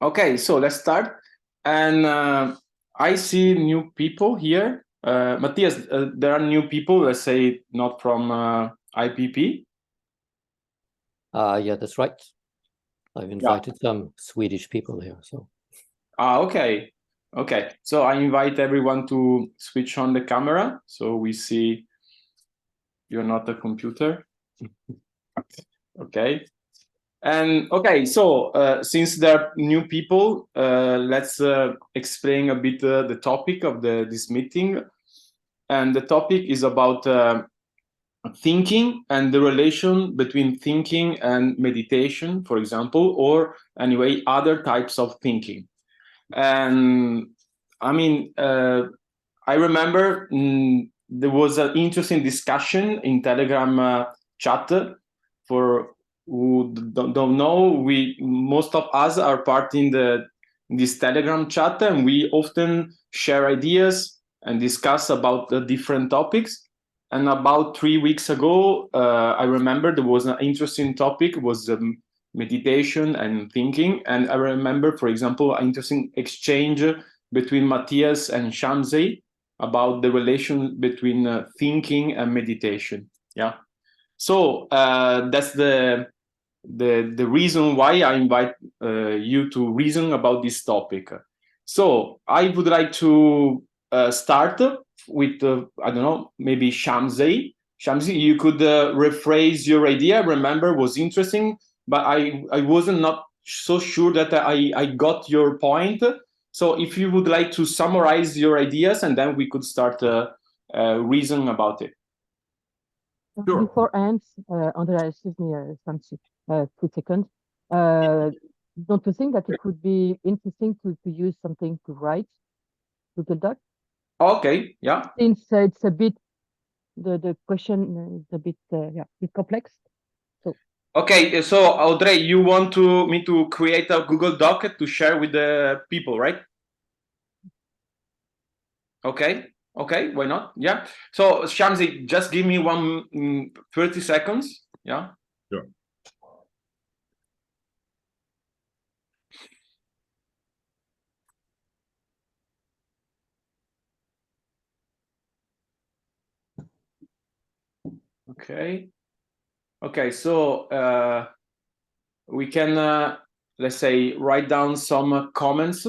Okay, so let's start. And I see new people here. Matthias, there are new people, let's say not from IPP. Yeah, that's right. I've invited some Swedish people here. So. Okay. Okay. So I invite everyone to switch on the camera so we see you're not a computer. Okay. And okay, so since there are new people, let's explain a bit the topic of this meeting. And the topic is about thinking and the relation between thinking and meditation, for example, or anyway, other types of thinking. And I mean, I remember there was an interesting discussion in Telegram chat. For who don't know, most of us are part in this Telegram chat, and we often share ideas and discuss about the different topics. And about 3 weeks ago, I remember there was an interesting topic, was meditation and thinking. And I remember, for example, an interesting exchange between Matthias and Shamsi about the relation between thinking and meditation. Yeah. So that's the reason why I invite you to reason about this topic. So I would like to start with, I don't know, maybe Shamsi. Shamsi, you could rephrase your idea. Remember, was interesting, but I wasn't not so sure that I got your point. So if you would like to summarize your ideas, and then we could start reason about it. Sure. Beforehand, Andrea, excuse me, 2 seconds. Don't you think that it could be interesting to use something to write Google Doc? Okay, yeah. Since it's a bit, the question is a bit, bit complex. So. Okay, so Audrey, you want me to create a Google Doc to share with the people, right? Okay. Okay, why not? Yeah. So Shamsi, just give me 30 seconds. Yeah. Sure. Okay. Okay, so we can, let's say, write down some comments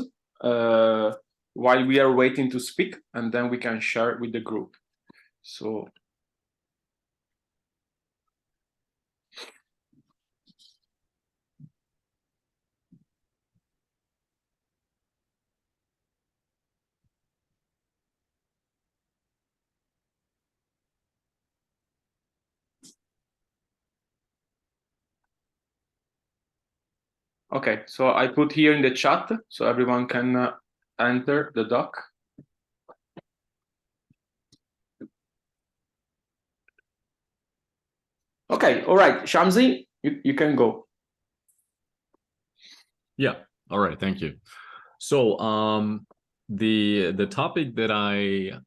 while we are waiting to speak, and then we can share it with the group. So. Okay, so I put here in the chat so everyone can enter the doc. Okay, all right, Shamsi, you can go. Yeah, all right, thank you. So the topic that I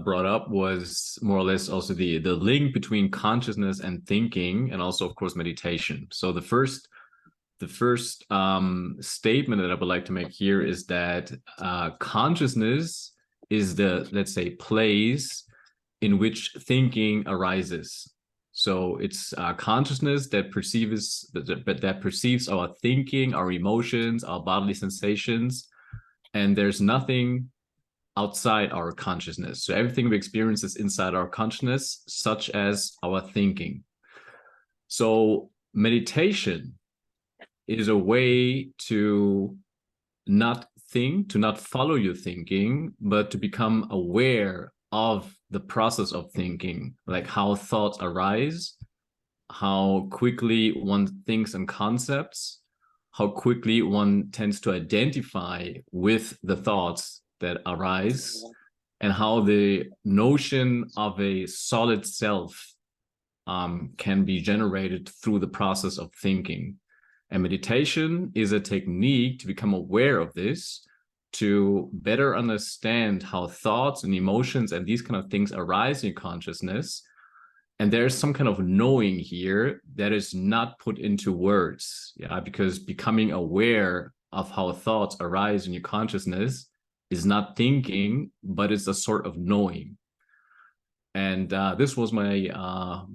brought up was more or less also the link between consciousness and thinking, and also of course meditation. So the first statement that I would like to make here is that consciousness is the, let's say, place in which thinking arises. So it's consciousness that perceives our thinking, our emotions, our bodily sensations, and there's nothing outside our consciousness. So everything we experience is inside our consciousness, such as our thinking. So meditation is a way to not think, to not follow your thinking, but to become aware of the process of thinking, like how thoughts arise, how quickly one thinks in concepts, how quickly one tends to identify with the thoughts that arise, and how the notion of a solid self can be generated through the process of thinking. And meditation is a technique to become aware of this, to better understand how thoughts and emotions and these kind of things arise in consciousness. And there's some kind of knowing here that is not put into words, yeah, because becoming aware of how thoughts arise in your consciousness is not thinking, but it's a sort of knowing. And this was my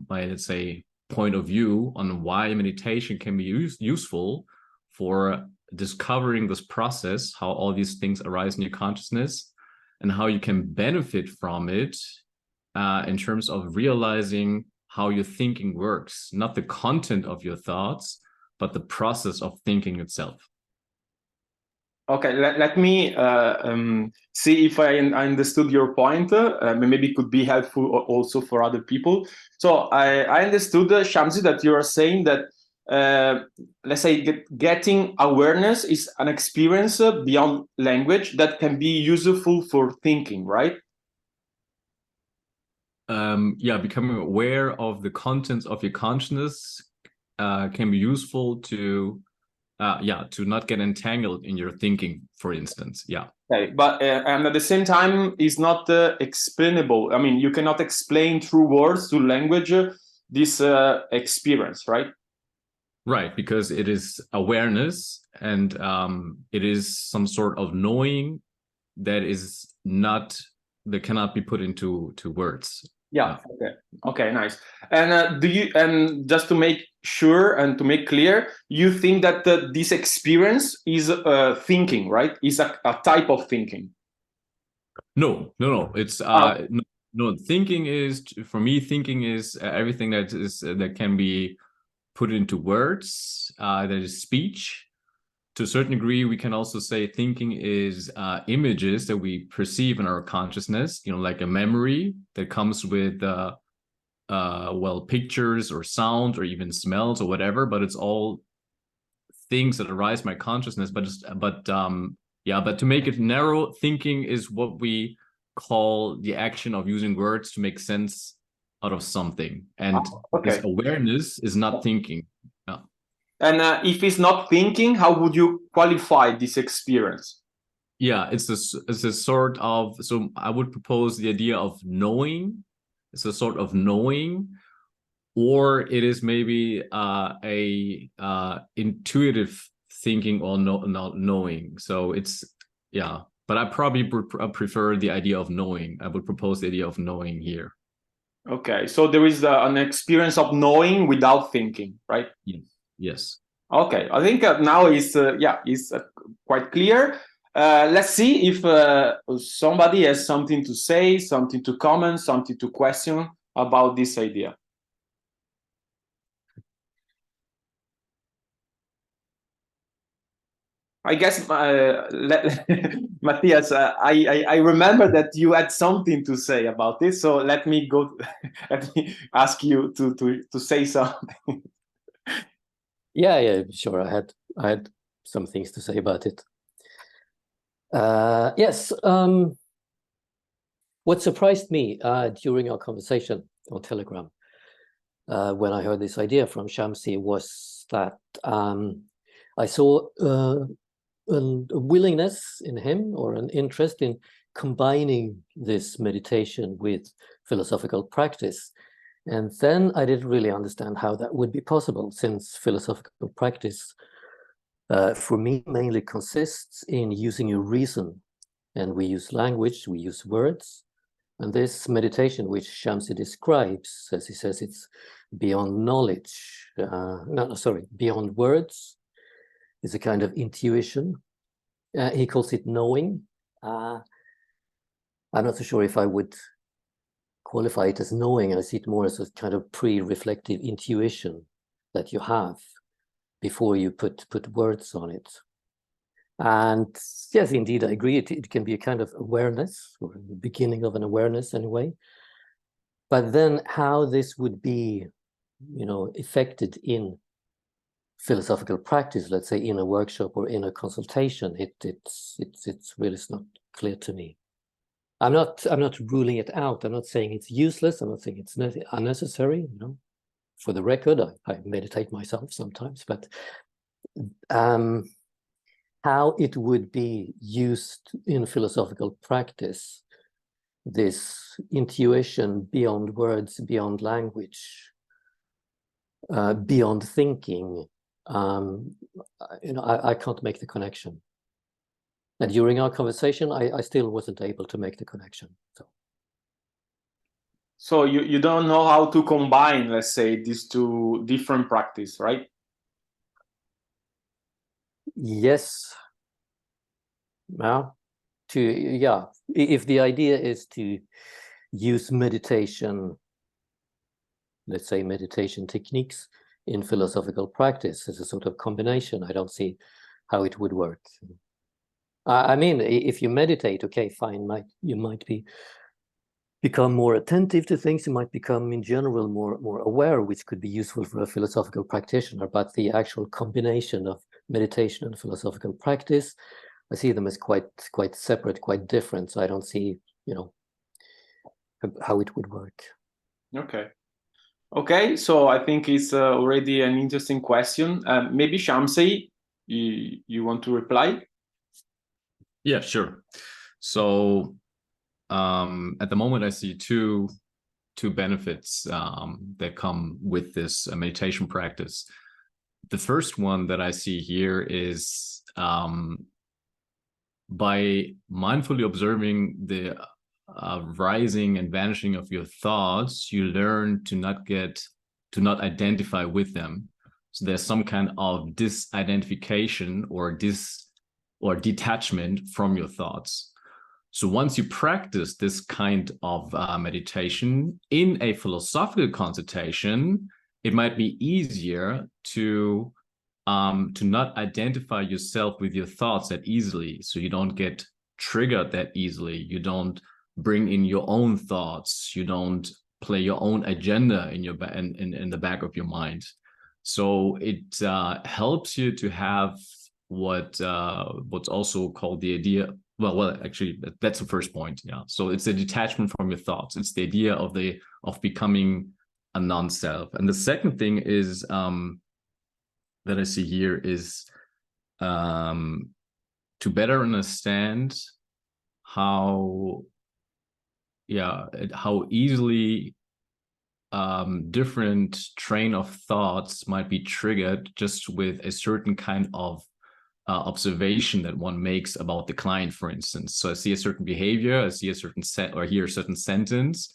let's say point of view on why meditation can be useful for discovering this process, how all these things arise in your consciousness, and how you can benefit from it in terms of realizing how your thinking works, not the content of your thoughts, but the process of thinking itself. Okay, let me see if I understood your point. Maybe it could be helpful also for other people. So I understood, Shamsi, that you are saying that, let's say, getting awareness is an experience beyond language that can be useful for thinking, right? Yeah, becoming aware of the contents of your consciousness can be useful to to not get entangled in your thinking, for instance. Yeah. Okay, but and at the same time, it's not explainable. I mean, you cannot explain through words, through language, this experience, right? Right, because it is awareness, and it is some sort of knowing that cannot be put into words. Yeah. Okay. Nice. And do you, and just to make sure and to make clear, you think that this experience is thinking, right? Is a type of thinking? No. It's no. Thinking is, for me, thinking is everything that can be put into words. That is speech. To a certain degree, we can also say thinking is images that we perceive in our consciousness, like a memory that comes with, pictures or sound or even smells or whatever, but it's all things that arise in my consciousness. But to make it narrow, thinking is what we call the action of using words to make sense out of something. And this awareness is not thinking. And if it's not thinking, how would you qualify this experience? Yeah, it's a sort of, so I would propose the idea of knowing. It's a sort of knowing, or it is maybe a intuitive thinking or not knowing. So it's, but I probably prefer the idea of knowing. I would propose the idea of knowing here. Okay, so there is an experience of knowing without thinking, right? Yes. Okay, I think now is quite clear. Let's see if somebody has something to say, something to comment, something to question about this idea. I guess, Matthias, I remember that you had something to say about this, so let me go. Let me ask you to say something. Yeah, sure. I had some things to say about it. Yes. What surprised me during our conversation on Telegram when I heard this idea from Shamsi was that I saw a willingness in him, or an interest in combining this meditation with philosophical practice. And then I didn't really understand how that would be possible, since philosophical practice for me mainly consists in using your reason, and we use language, we use words. And this meditation, which Shamsi describes, as he says, it's beyond knowledge, beyond words, is a kind of intuition. He calls it knowing. I'm not so sure if I would qualify it as knowing. I see it more as a kind of pre-reflective intuition that you have before you put words on it. And yes, indeed, I agree. It can be a kind of awareness, or the beginning of an awareness anyway. But then how this would be, affected in philosophical practice, let's say in a workshop or in a consultation, it's really not clear to me. I'm not ruling it out. I'm not saying it's useless. I'm not saying it's unnecessary. For the record, I meditate myself sometimes, but how it would be used in philosophical practice, this intuition beyond words, beyond language, beyond thinking, I can't make the connection. And during our conversation, I still wasn't able to make the connection. So you don't know how to combine, let's say, these two different practices, right? Yes. Now, if the idea is to use meditation, let's say meditation techniques in philosophical practice as a sort of combination, I don't see how it would work. I mean, if you meditate, okay, fine, you might become more attentive to things, you might become in general more aware, which could be useful for a philosophical practitioner, but the actual combination of meditation and philosophical practice, I see them as quite separate, quite different. So I don't see, how it would work. Okay, so I think it's already an interesting question. Maybe Shamsi, you want to reply? Yeah, sure. So at the moment, I see two benefits that come with this meditation practice. The first one that I see here is by mindfully observing the rising and vanishing of your thoughts, you learn to not identify with them. So there's some kind of disidentification or detachment from your thoughts. So once you practice this kind of meditation in a philosophical consultation, it might be easier to not identify yourself with your thoughts that easily. So you don't get triggered that easily. You don't bring in your own thoughts. You don't play your own agenda in the back of your mind. So it helps you to have what's also called the idea. Well, actually, that's the first point. Yeah. So it's a detachment from your thoughts. It's the idea of becoming a non-self. And the second thing is that I see here is to better understand how easily different train of thoughts might be triggered just with a certain kind of observation that one makes about the client, for instance. So I see a certain behavior, I see a certain hear a certain sentence,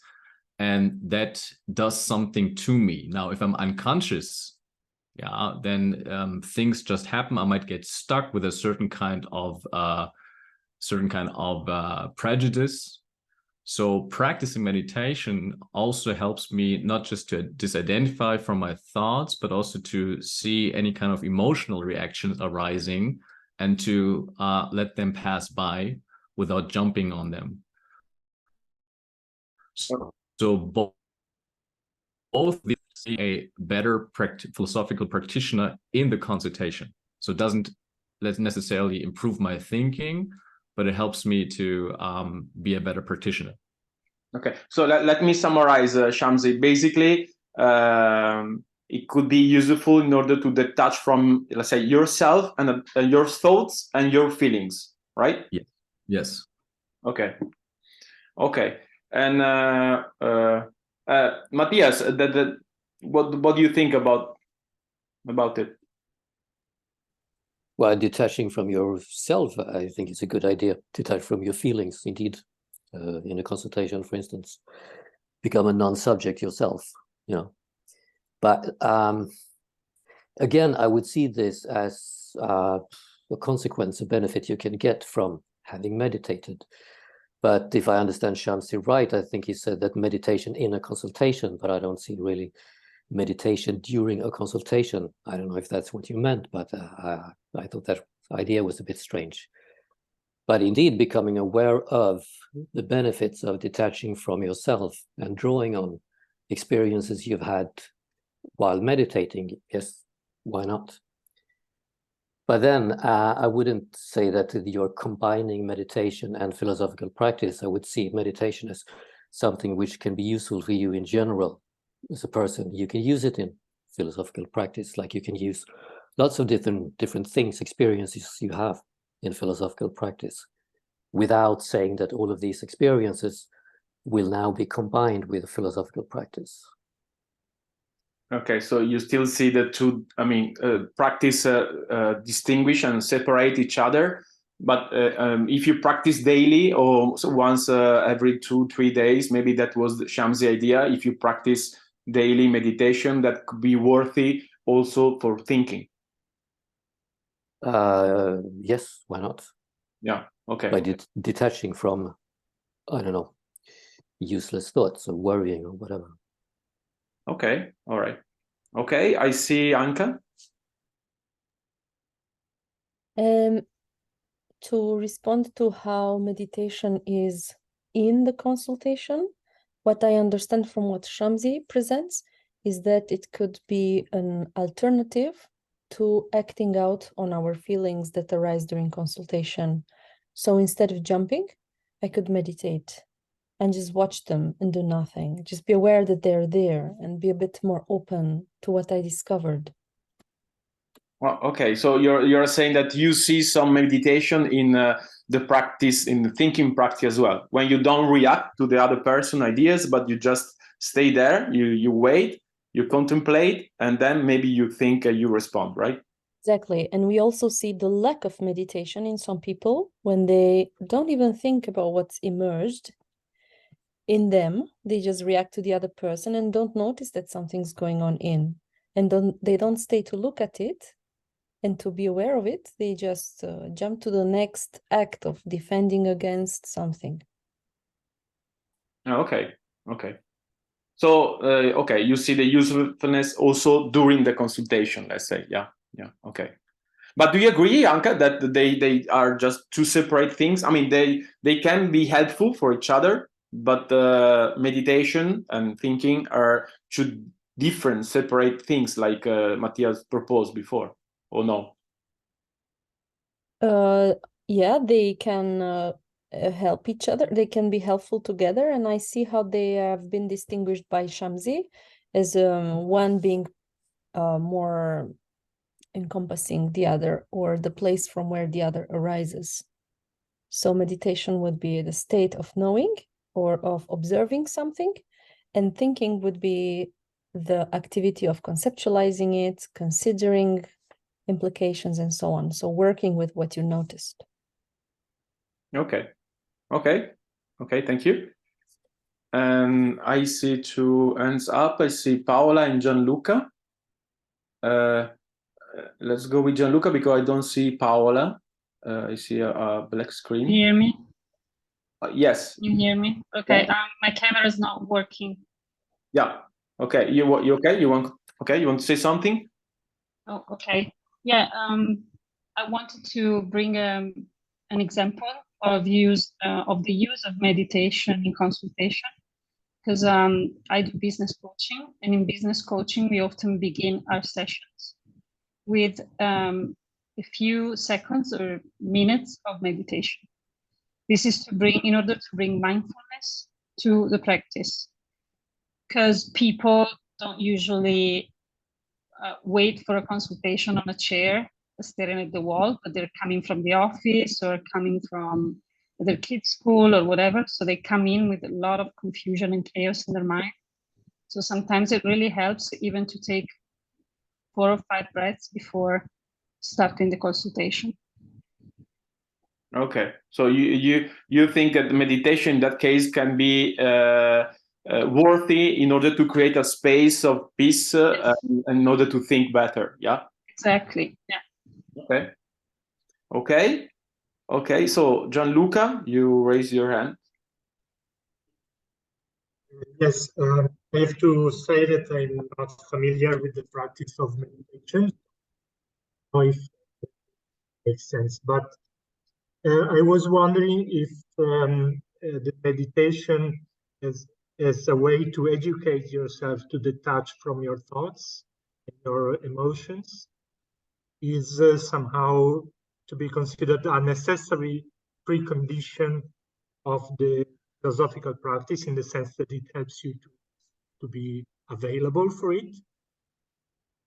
and that does something to me. Now, if I'm unconscious, then things just happen. I might get stuck with a certain kind of prejudice. So practicing meditation also helps me not just to disidentify from my thoughts, but also to see any kind of emotional reactions arising and to let them pass by without jumping on them. So both see a better philosophical practitioner in the consultation. So it doesn't necessarily improve my thinking, but it helps me to be a better practitioner. Okay, so let me summarize, Shamsi. Basically, it could be useful in order to detach from, let's say, yourself and your thoughts and your feelings, right? Yeah. Yes. Okay. And Matthias, what do you think about it? Well, detaching from yourself, I think it's a good idea. Detach from your feelings, indeed. In a consultation, for instance, become a non-subject yourself, But again, I would see this as a consequence, a benefit you can get from having meditated. But if I understand Shamsi right, I think he said that meditation in a consultation, but I don't see really meditation during a consultation. I don't know if that's what you meant, but I thought that idea was a bit strange. But indeed, becoming aware of the benefits of detaching from yourself and drawing on experiences you've had while meditating, yes, why not? But then I wouldn't say that you're combining meditation and philosophical practice. I would see meditation as something which can be useful for you in general as a person. You can use it in philosophical practice, like you can use lots of different things, experiences you have in philosophical practice, without saying that all of these experiences will now be combined with philosophical practice. Okay, so you still see the two, I mean, practice distinguish and separate each other. But if you practice daily or once every 2-3 days, maybe that was Shamsi idea. If you practice daily meditation, that could be worthy also for thinking. Yes, why not? Yeah, okay. By detaching from, I don't know, useless thoughts or worrying or whatever. Okay, all right. Okay, I see Anka. To respond to how meditation is in the consultation, what I understand from what Shamsi presents is that it could be an alternative to acting out on our feelings that arise during consultation. So instead of jumping, I could meditate and just watch them and do nothing. Just be aware that they're there and be a bit more open to what I discovered. Well, okay, so you're saying that you see some meditation in the practice, in the thinking practice as well. When you don't react to the other person ideas, but you just stay there, you wait, you contemplate, and then maybe you think you respond, right? Exactly. And we also see the lack of meditation in some people when they don't even think about what's emerged in them. They just react to the other person and don't notice that something's going on in. And they don't stay to look at it and to be aware of it. They just jump to the next act of defending against something. Okay, okay. So, okay, you see the usefulness also during the consultation, let's say. Yeah, okay. But do you agree, Anka, that they are just two separate things? I mean, they can be helpful for each other, but meditation and thinking are two different, separate things, like Matthias proposed before, or no? Yeah, they can help each other. They can be helpful together, and I see how they have been distinguished by Shamsi as one being more encompassing the other, or the place from where the other arises. So meditation would be the state of knowing or of observing something, and thinking would be the activity of conceptualizing it, considering implications, and so on. So working with what you noticed. Okay, thank you. And I see two hands up. I see Paola and Gianluca. Let's go with Gianluca because I don't see Paola. I see a black screen. Can you hear me? Yes. You hear me? Okay. Yeah. My camera is not working. Yeah. Okay. You okay? You want to say something? Oh, okay. Yeah. I wanted to bring an example of the use of meditation in consultation, because I do business coaching, and in business coaching we often begin our sessions with a few seconds or minutes of meditation. This is in order to bring mindfulness to the practice, because people don't usually wait for a consultation on a chair staring at the wall, but they're coming from the office or coming from their kids' school or whatever. So they come in with a lot of confusion and chaos in their mind. So sometimes it really helps even to take 4 or 5 breaths before starting the consultation. Okay, so you think that meditation in that case can be worthy in order to create a space of peace Yes. in order to think better, yeah? Exactly, yeah. Okay, so Gianluca, you raise your hand. Yes, I have to say that I'm not familiar with the practice of meditation, or if it makes sense, but I was wondering if the meditation as a way to educate yourself to detach from your thoughts and your emotions is somehow to be considered a necessary precondition of the philosophical practice, in the sense that it helps you to be available for it.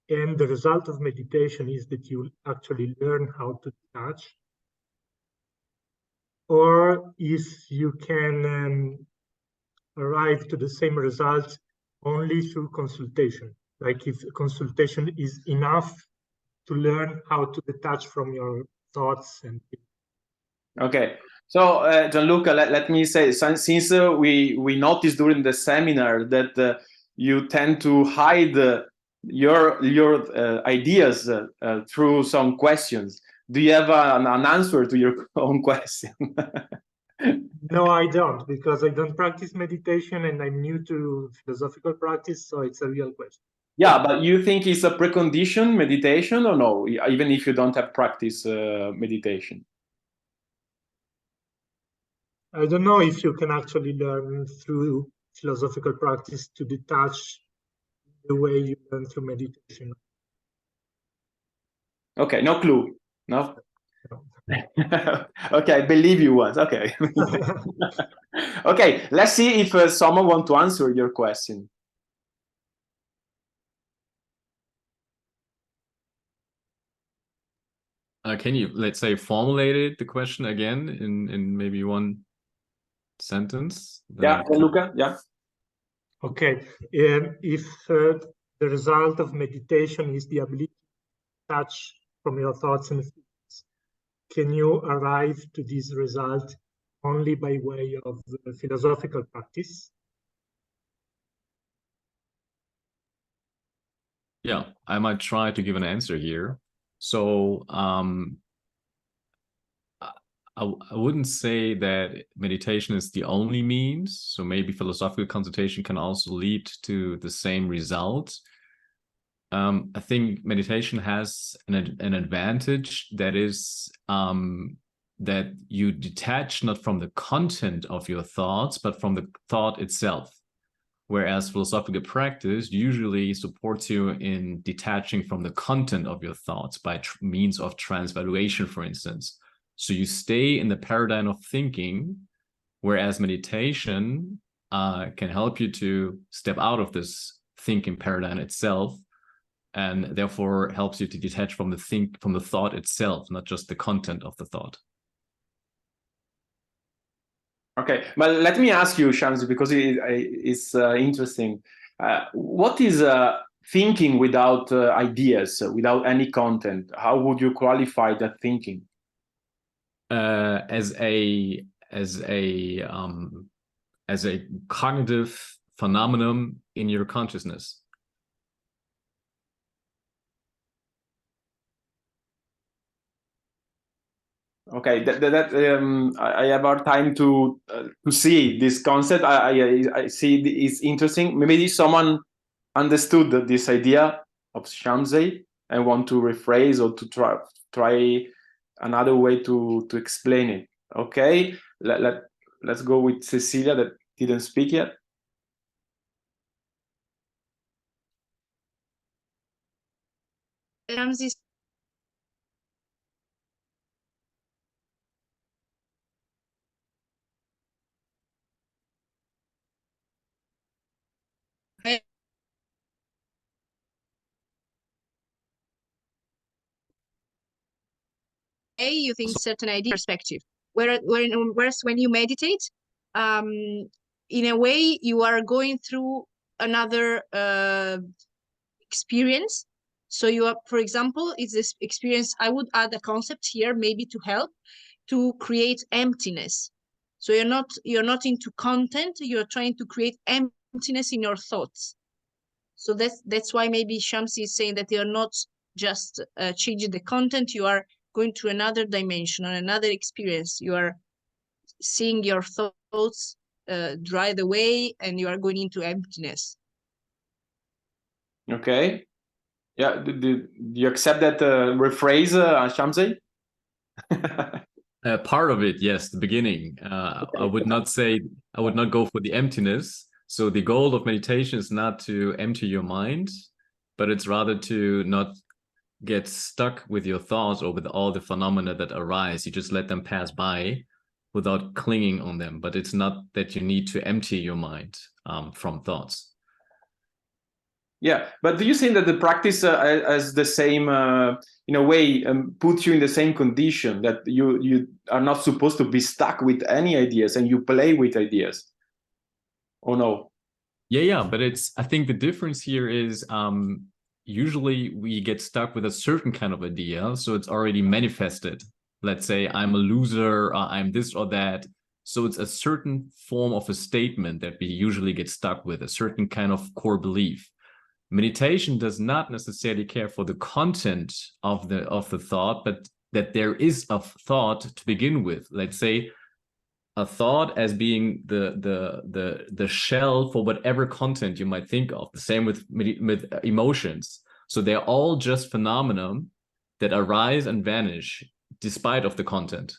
And the result of meditation is that you actually learn how to detach. Or if you can arrive to the same result only through consultation. like if consultation is enough to learn how to detach from your thoughts and. Okay, so Gianluca, let me say, since we noticed during the seminar that you tend to hide your ideas through some questions. Do you have an answer to your own question? No, I don't, because I don't practice meditation and I'm new to philosophical practice, so it's a real question. Yeah, but you think it's a precondition, meditation, or no, even if you don't have practice meditation? I don't know if you can actually learn through philosophical practice to detach the way you learn through meditation. Okay, no clue. No? Okay, I believe you once. Okay. Okay, let's see if someone wants to answer your question. Can you, let's say, formulate the question again in maybe one sentence? Yeah, Luca, yeah. Okay, if the result of meditation is the ability to detach from your thoughts and feelings, can you arrive to this result only by way of the philosophical practice? Yeah, I might try to give an answer here. So I wouldn't say that meditation is the only means. So maybe philosophical consultation can also lead to the same result. I think meditation has an advantage that is that you detach not from the content of your thoughts, but from the thought itself. Whereas philosophical practice usually supports you in detaching from the content of your thoughts by means of transvaluation, for instance. So you stay in the paradigm of thinking, whereas meditation can help you to step out of this thinking paradigm itself, and therefore helps you to detach from the thought itself, not just the content of the thought. Okay, but let me ask you, Shamsi, because it's interesting. What is thinking without ideas, without any content? How would you qualify that thinking? As a cognitive phenomenon in your consciousness. Okay, I have hard time to see this concept. I see it's interesting. Maybe someone understood this idea of Shamsi and want to rephrase or to try another way to explain it. Okay, let's go with Cecilia that didn't speak yet. Shamsi. You think certain idea perspective, whereas when you meditate, in a way you are going through another experience. So you are, for example, it's this experience. I would add a concept here, maybe to help to create emptiness. So you're not into content. You're trying to create emptiness in your thoughts. So that's why maybe Shamsi is saying that you're not just changing the content. You are going to another dimension, on another experience. You are seeing your thoughts drive away, and you are going into emptiness. Okay. Yeah. Do you accept that rephrase, Shamsi? Part of it, yes, the beginning. Okay. I would not go for the emptiness. So the goal of meditation is not to empty your mind, but it's rather to not get stuck with your thoughts or with all the phenomena that arise. You just let them pass by without clinging on them. But it's not that you need to empty your mind from thoughts. Yeah, but do you think that the practice as the same, in a way, puts you in the same condition, that you are not supposed to be stuck with any ideas and you play with ideas? Or no? Yeah, but I think the difference here is usually we get stuck with a certain kind of idea, so it's already manifested. Let's say I'm a loser, I'm this or that. So it's a certain form of a statement that we usually get stuck with, a certain kind of core belief. Meditation does not necessarily care for the content of the thought, but that there is a thought to begin with. Let's say a thought as being the shell for whatever content you might think of. The same with emotions. So they're all just phenomena that arise and vanish despite of the content.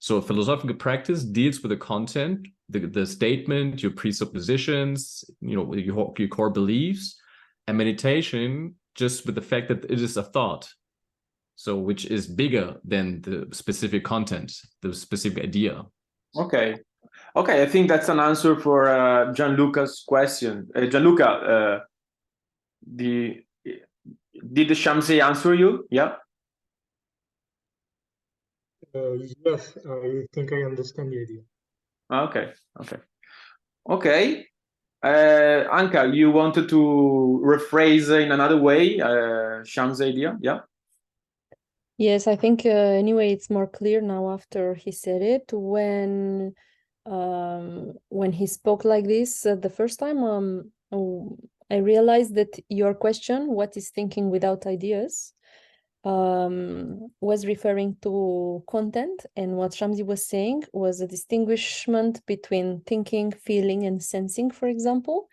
So a philosophical practice deals with the content, the statement, your presuppositions, your core beliefs, and meditation just with the fact that it is a thought. So which is bigger than the specific content, the specific idea. Okay, I think that's an answer for Gianluca's question. Gianluca, did Shamsi answer you? Yeah. Yes, I think I understand the idea. Okay. Anka, you wanted to rephrase in another way Sham's idea? Yeah. Yes, I think anyway it's more clear now after he said it. When he spoke like this the first time, I realized that your question, what is thinking without ideas, was referring to content, and what Shamsi was saying was a distinguishment between thinking, feeling, and sensing. For example,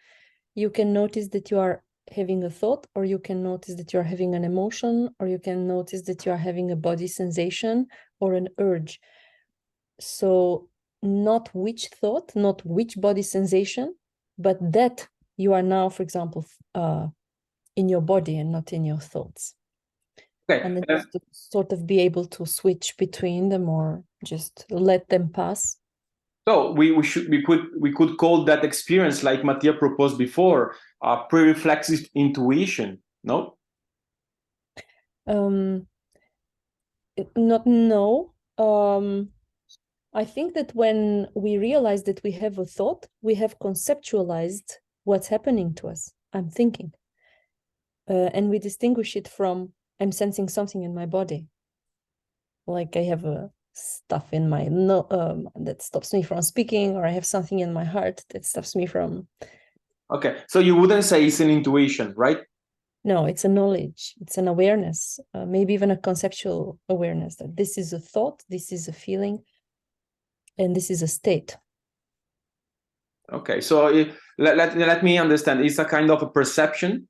you can notice that you are having a thought, or you can notice that you're having an emotion, or you can notice that you are having a body sensation or an urge. So not which thought, not which body sensation, but that you are now, for example, in your body and not in your thoughts. Okay. And then just to sort of be able to switch between them or just let them pass. So we could call that experience, like Mattia proposed before, a pre-reflexive intuition, no? I think that when we realize that we have a thought, we have conceptualized what's happening to us. I'm thinking. And we distinguish it from I'm sensing something in my body. Like I have a stuff in my that stops me from speaking, or I have something in my heart that stops me from. Okay, so you wouldn't say it's an intuition, right? No, it's a knowledge, it's an awareness, maybe even a conceptual awareness that this is a thought, this is a feeling, and this is a state. Okay, so let me understand. It's a kind of a perception?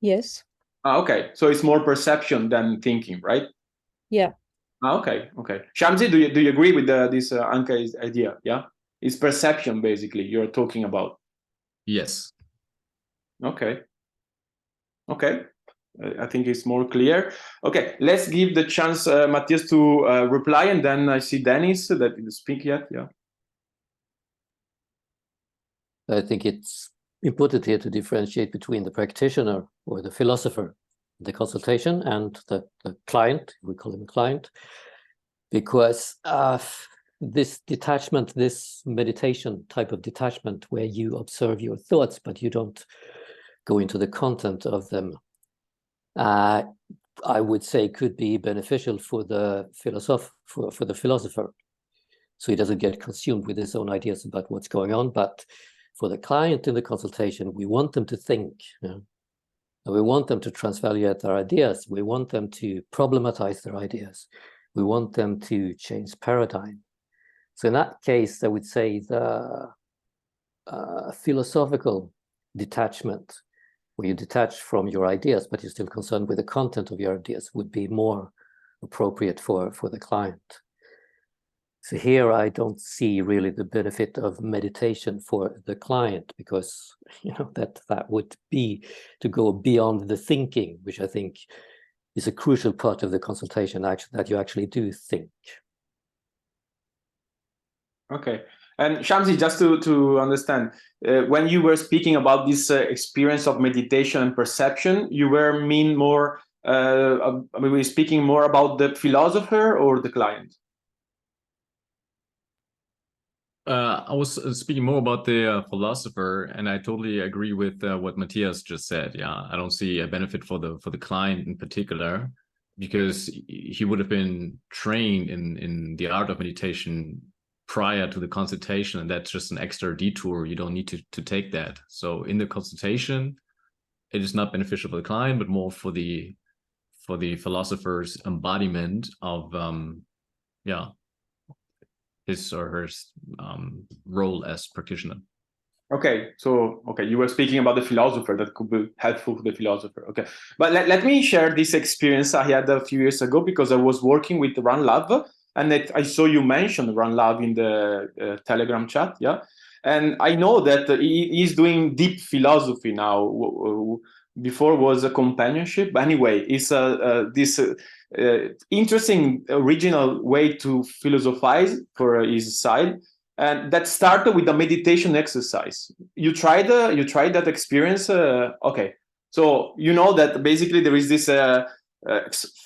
Yes. Okay, so it's more perception than thinking, right? Yeah. Okay. Shamsi, do you agree with this Anka's idea? Yeah, it's perception basically you're talking about. Yes. Okay. I think it's more clear. Okay, let's give the chance Matthias to reply, and then I see Dennis that didn't speak yet. Yeah. I think it's important here to differentiate between the practitioner or the philosopher, the consultation, and the client. We call him a client, because this detachment, this meditation type of detachment, where you observe your thoughts but you don't go into the content of them, I would say could be beneficial for the philosopher, so he doesn't get consumed with his own ideas about what's going on. But for the client in the consultation, we want them to think, and we want them to transvaluate their ideas. We want them to problematize their ideas. We want them to change paradigm. So in that case, I would say the philosophical detachment, where you detach from your ideas, but you're still concerned with the content of your ideas, would be more appropriate for the client. So here I don't see really the benefit of meditation for the client, because that would be to go beyond the thinking, which I think is a crucial part of the consultation, actually, that you actually do think. Okay. And Shamsi, just to understand, when you were speaking about this experience of meditation and perception, you were speaking more about the philosopher or the client? I was speaking more about the philosopher, and I totally agree with what Matthias just said. Yeah, I don't see a benefit for the client in particular, because he would have been trained in the art of meditation prior to the consultation, and that's just an extra detour. You don't need to take that. So in the consultation, it is not beneficial for the client, but more for the philosopher's embodiment of his or her role as practitioner. Okay, so you were speaking about the philosopher that could be helpful for the philosopher. Okay, but let me share this experience I had a few years ago, because I was working with Ranlav, and I saw you mention Ranlav in the Telegram chat, yeah, and I know that he's doing deep philosophy now. Before was a companionship, but anyway, it's this interesting original way to philosophize for his side. And that started with a meditation exercise. You tried that experience? Okay, so you know that basically there is this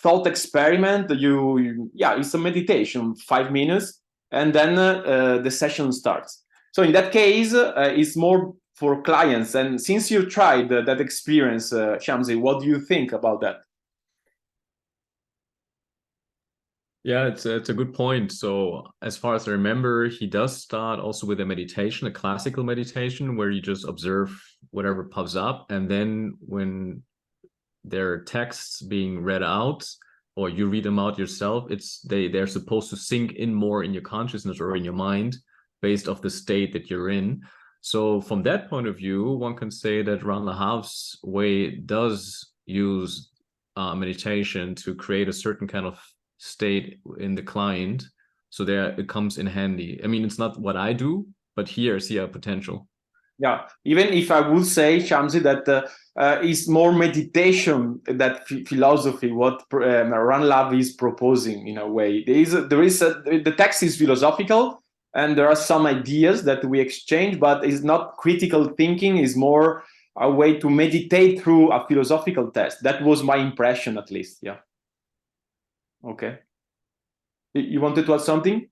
thought experiment. It's a meditation, 5 minutes, and then the session starts. So in that case, it's more for clients. And since you tried that experience, Shamsi, what do you think about that? Yeah, it's a good point. So as far as I remember, he does start also with a meditation, a classical meditation, where you just observe whatever pops up. And then when there are texts being read out, or you read them out yourself, they're supposed to sink in more in your consciousness or in your mind based off the state that you're in. So from that point of view, one can say that Ranlav Hav's way does use meditation to create a certain kind of state in the client. So there it comes in handy. I mean, it's not what I do, but here I see a potential. Yeah, even if I would say, Shamsi, that is more meditation that philosophy, what Ranlav is proposing in a way. The text is philosophical, and there are some ideas that we exchange, but it's not critical thinking, is more a way to meditate through a philosophical text. That was my impression, at least. Yeah. Okay. You wanted to add something?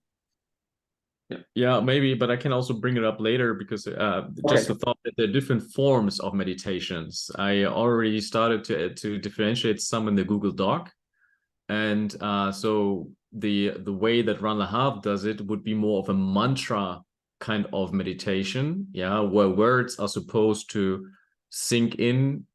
Yeah, maybe, but I can also bring it up later, because just the thought that there are different forms of meditations. I already started to differentiate some in the Google Doc. And so the way that Ranlav Hav does it would be more of a mantra kind of meditation, yeah, where words are supposed to sink in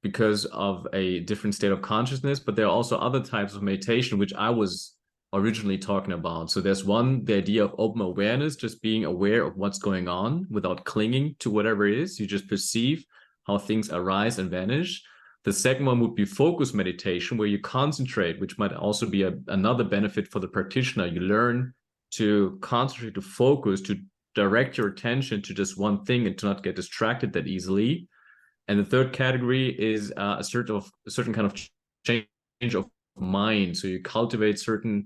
because of a different state of consciousness. But there are also other types of meditation which I was originally talking about. So there's one, the idea of open awareness, just being aware of what's going on without clinging to whatever it is. You just perceive how things arise and vanish. The second one would be focus meditation, where you concentrate, which might also be another benefit for the practitioner. You learn to concentrate, to focus, to direct your attention to just one thing and to not get distracted that easily. And the third category is a certain kind of change of mind. So you cultivate certain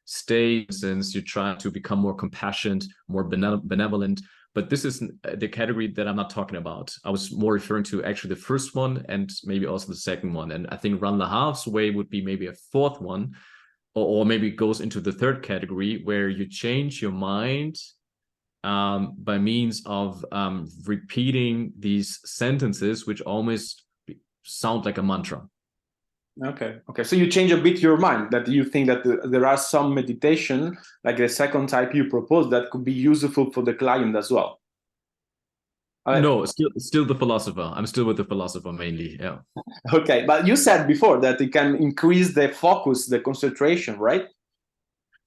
states, and you try to become more compassionate, more benevolent. But this is the category that I'm not talking about. I was more referring to actually the first one, and maybe also the second one. And I think Ranlav Hav's way would be maybe a fourth one, or maybe it goes into the third category, where you change your mind by means of repeating these sentences, which almost sound like a mantra. Okay. So you change a bit your mind, that you think that there are some meditation, like the second type you propose, that could be useful for the client as well. No, still the philosopher. I'm still with the philosopher mainly. Yeah. Okay, but you said before that it can increase the focus, the concentration, right?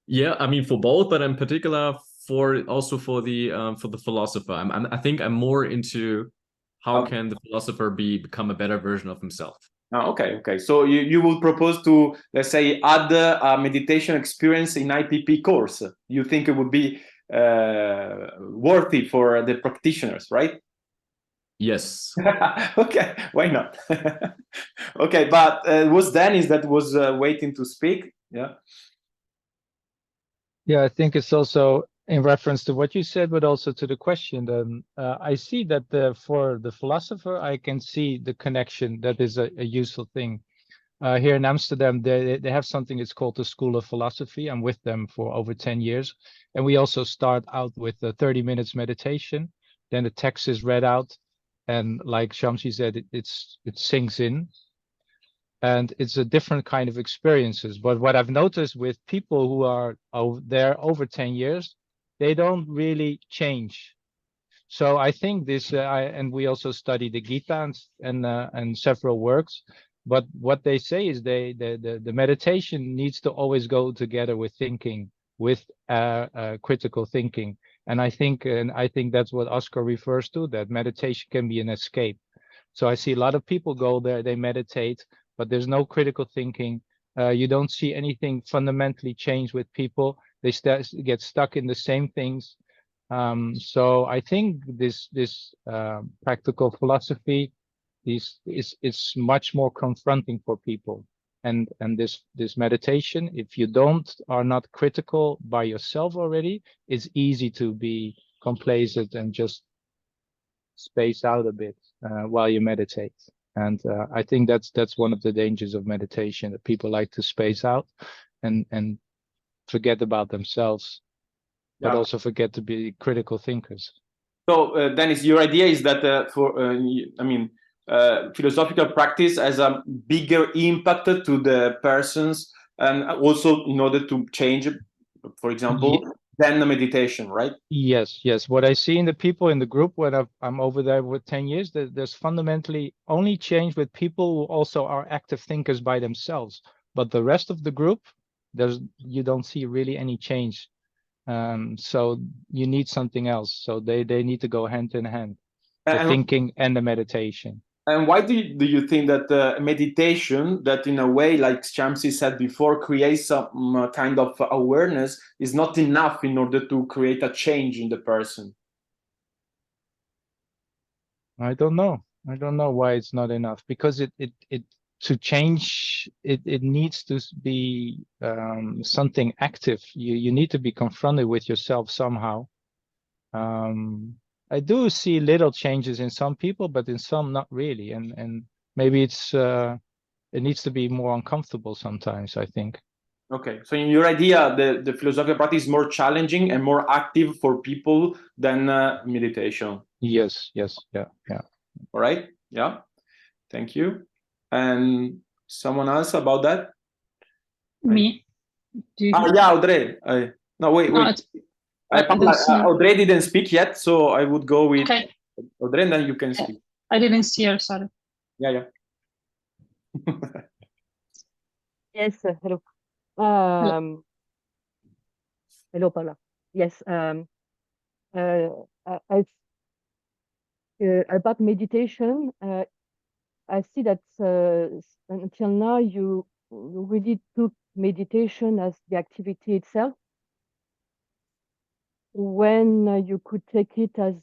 Yeah, I mean for both, but in particular for the philosopher. I think I'm more into how can the philosopher become a better version of himself. Oh, okay. So you would propose to, let's say, add a meditation experience in IPP course. You think it would be worthy for the practitioners, right? Yes. Okay, why not? Okay, but was Dennis that was waiting to speak? Yeah. Yeah, I think it's also in reference to what you said, but also to the question. I see that for the philosopher, I can see the connection. That is a useful thing. here in Amsterdam, they have something it's called the School of Philosophy. I'm with them for over 10 years. And we also start out with a 30 minutes meditation. Then the text is read out. And like Shamsi said, it sinks in. And it's a different kind of experiences. But what I've noticed with people who are there over 10 years, they don't really change. So I think this, and we also study the Gita and several works. But what they say is the meditation needs to always go together with thinking, with critical thinking. And I think that's what Oscar refers to, that meditation can be an escape. So I see a lot of people go there, they meditate, but there's no critical thinking. You don't see anything fundamentally change with people. They get stuck in the same things. So I think this practical philosophy is much more confronting for people. And this meditation, if you are not critical by yourself already, it's easy to be complacent and just space out a bit while you meditate. And I think that's one of the dangers of meditation, that people like to space out and forget about themselves, but also forget to be critical thinkers. So Dennis, your idea is that philosophical practice has a bigger impact to the persons, and also in order to change, for example, than the meditation, right? Yes. What I see in the people in the group when I'm over there with 10 years, there's fundamentally only change with people who also are active thinkers by themselves. But the rest of the group, you don't see really any change. So you need something else. So they need to go hand in hand, the thinking and the meditation. And why do you think that meditation, that in a way, like Shamsi said before, creates some kind of awareness, is not enough in order to create a change in the person? I don't know why it's not enough, because to change it needs to be something active. You need to be confronted with yourself somehow. I do see little changes in some people, but in some not really, and maybe it needs to be more uncomfortable sometimes, I think. Okay, so in your idea, the philosophical practice is more challenging and more active for people than meditation. Yes, yeah. All right, yeah, thank you. And someone else about that? Me? Yeah, Audrey. No, wait. Audrey didn't speak yet, so I would go with Audrey, and then you can speak. I didn't see her, sorry. Yeah. Yes, hello. Hello, Paula. Yes, about meditation, I see that until now you really took meditation as the activity itself, when you could take it as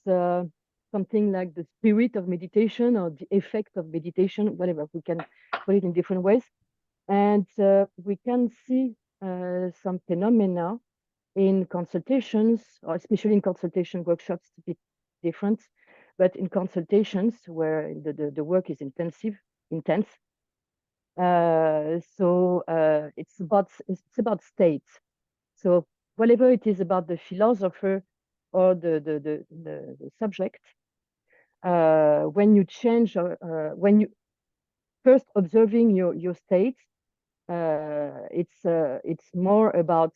something like the spirit of meditation or the effect of meditation, whatever, we can put it in different ways. And we can see some phenomena in consultations, or especially in consultation workshops, it's a bit different, but in consultations where the work is intense. So it's about states. So whatever it is about the philosopher or the subject, when you change, when you first observing your states, it's more about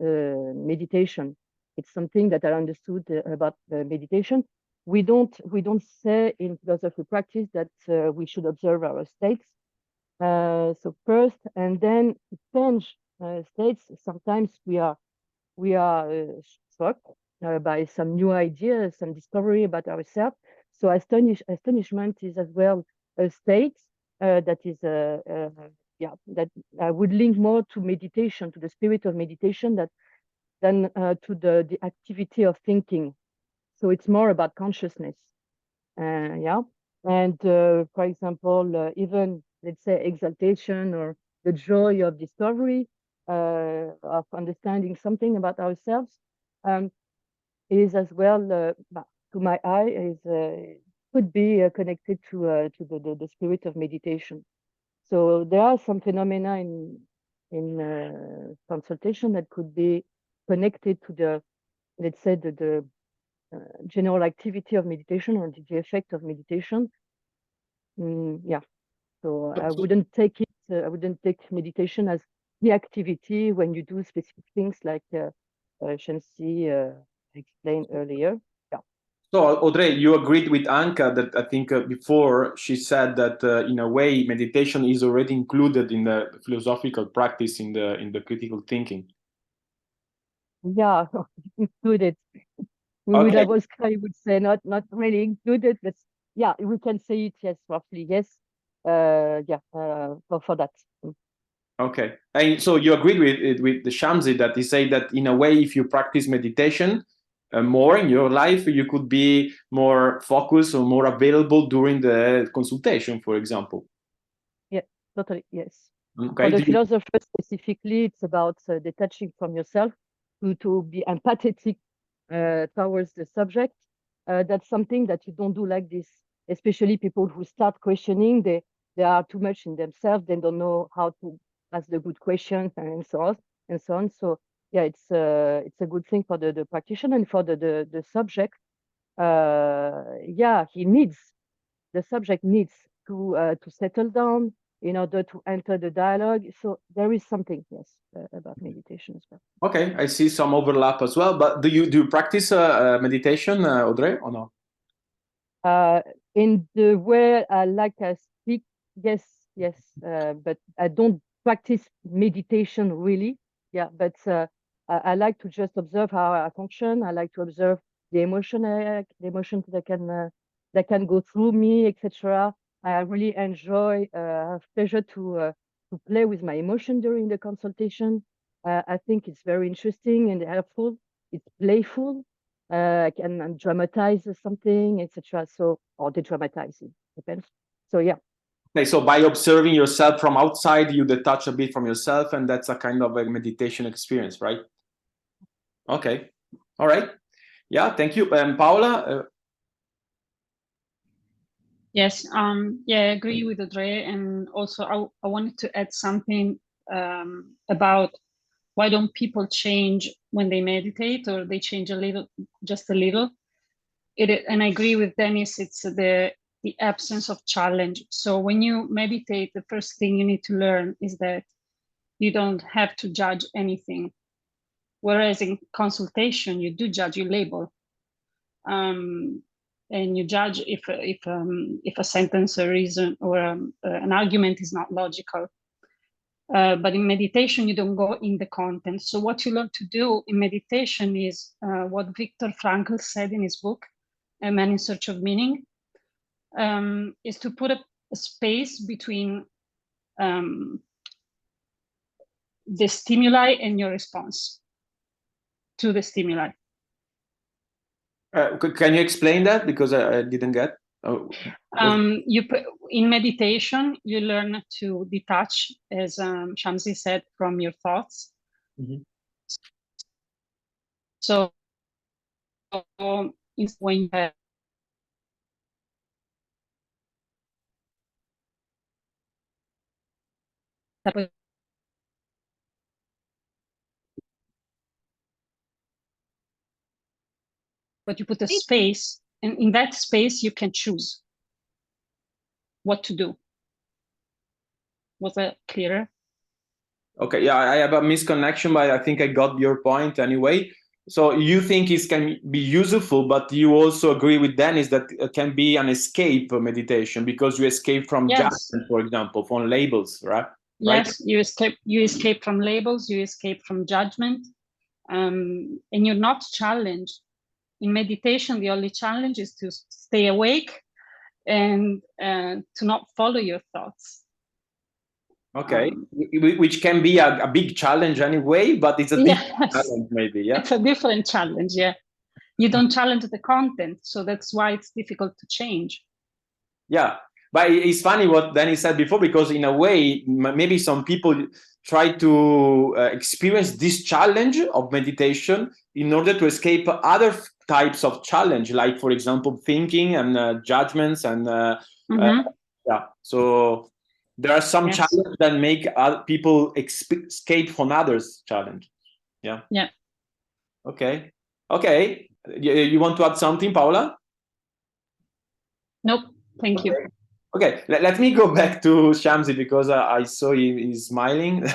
meditation. It's something that I understood about meditation. We don't say in philosophy practice that we should observe our states. So first, and then change states. Sometimes we are struck by some new ideas, some discovery about ourselves. So astonishment is as well a state that is that I would link more to meditation, to the spirit of meditation, than to the activity of thinking. So it's more about consciousness. And for example, even let's say exaltation or the joy of discovery, of understanding something about ourselves, is as well, to my eye, could be connected to the spirit of meditation. So there are some phenomena in consultation that could be connected to the, let's say, the general activity of meditation or the effect of meditation. Yeah. So I wouldn't take it. I wouldn't take meditation as the activity when you do specific things like Shamsi explained earlier. Yeah. So Audrey, you agreed with Anka that I think before she said that in a way meditation is already included in the philosophical practice in the critical thinking. Yeah, included. I would say not really included, but yeah, we can say it, yes, roughly, yes. For that. Okay, and so you agreed with the Shamsi that he said that in a way, if you practice meditation more in your life, you could be more focused or more available during the consultation, for example. Yeah, totally, yes. Okay. For the philosopher specifically, it's about detaching from yourself to be empathetic towards the subject. That's something that you don't do like this, especially people who start questioning. They are too much in themselves. They don't know how to ask the good questions and so on. So yeah, it's a good thing for the practitioner and for the subject. Yeah, the subject needs to settle down in order to enter the dialogue. So there is something, yes, about meditation as well. Okay, I see some overlap as well. But do you practice meditation, Audrey, or no? In the way I like to speak, yes, but I don't practice meditation really. Yeah, but I like to just observe how I function. I like to observe the emotions that can go through me, etc. I really enjoy, have pleasure to play with my emotion during the consultation. I think it's very interesting and helpful. It's playful. I can dramatize something, etc. So, or de-dramatize it, depends. So yeah. Okay, so by observing yourself from outside, you detach a bit from yourself, and that's a kind of a meditation experience, right? Okay, all right. Yeah, thank you. Paola? Yes, yeah, I agree with Audrey. And also I wanted to add something about why don't people change when they meditate, or they change a little, just a little. And I agree with Dennis, it's the absence of challenge. So when you meditate, the first thing you need to learn is that you don't have to judge anything. Whereas in consultation, you do judge, you label. And you judge if a sentence, a reason, or an argument is not logical. But in meditation, you don't go in the content. So what you learn to do in meditation is what Viktor Frankl said in his book, A Man in Search of Meaning, is to put a space between the stimuli and your response to the stimuli. Can you explain that? Because I didn't get. In meditation, you learn to detach, as Shamsi said, from your thoughts. Mm-hmm. So it's when you have but you put a space, and in that space you can choose what to do. Was that clearer? Okay, yeah, I have a misconnection, but I think I got your point anyway. So you think it can be useful, but you also agree with Dennis that it can be an escape meditation, because you escape from judgment, for example, from labels, right? Yes, right? You escape from labels, you escape from judgment, and you're not challenged. In meditation, the only challenge is to stay awake and to not follow your thoughts. Okay, which can be a big challenge anyway, but it's a different challenge maybe, yeah? It's a different challenge, yeah. You don't challenge the content, so that's why it's difficult to change. Yeah, but it's funny what Danny said before, because in a way, maybe some people try to experience this challenge of meditation in order to escape other types of challenge, like, for example, thinking and judgments and yeah. So There are some Yes. challenges that make people escape from others' challenge. Yeah. Yeah. Okay. Okay. You want to add something, Paola? Nope. Thank you. Okay, let me go back to Shamsi because I saw he's smiling.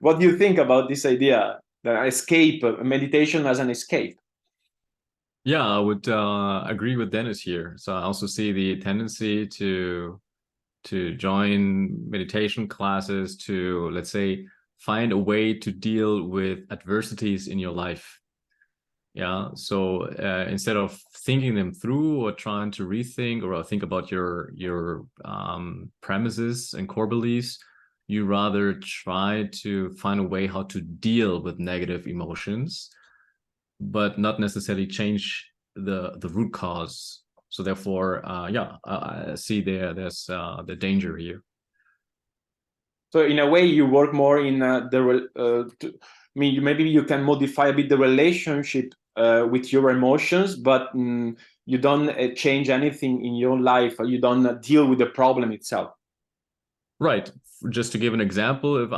What do you think about this idea, the escape, meditation as an escape? Yeah, I would agree with Dennis here. So I also see the tendency to join meditation classes to, let's say, find a way to deal with adversities in your life. Yeah, so instead of thinking them through or trying to rethink or think about your premises and core beliefs, you rather try to find a way how to deal with negative emotions, but not necessarily change the root cause. So therefore, I see there's the danger here. So in a way, you work more in maybe you can modify a bit the relationship with your emotions, but you don't change anything in your life, or you don't deal with the problem itself. Right. Just to give an example, if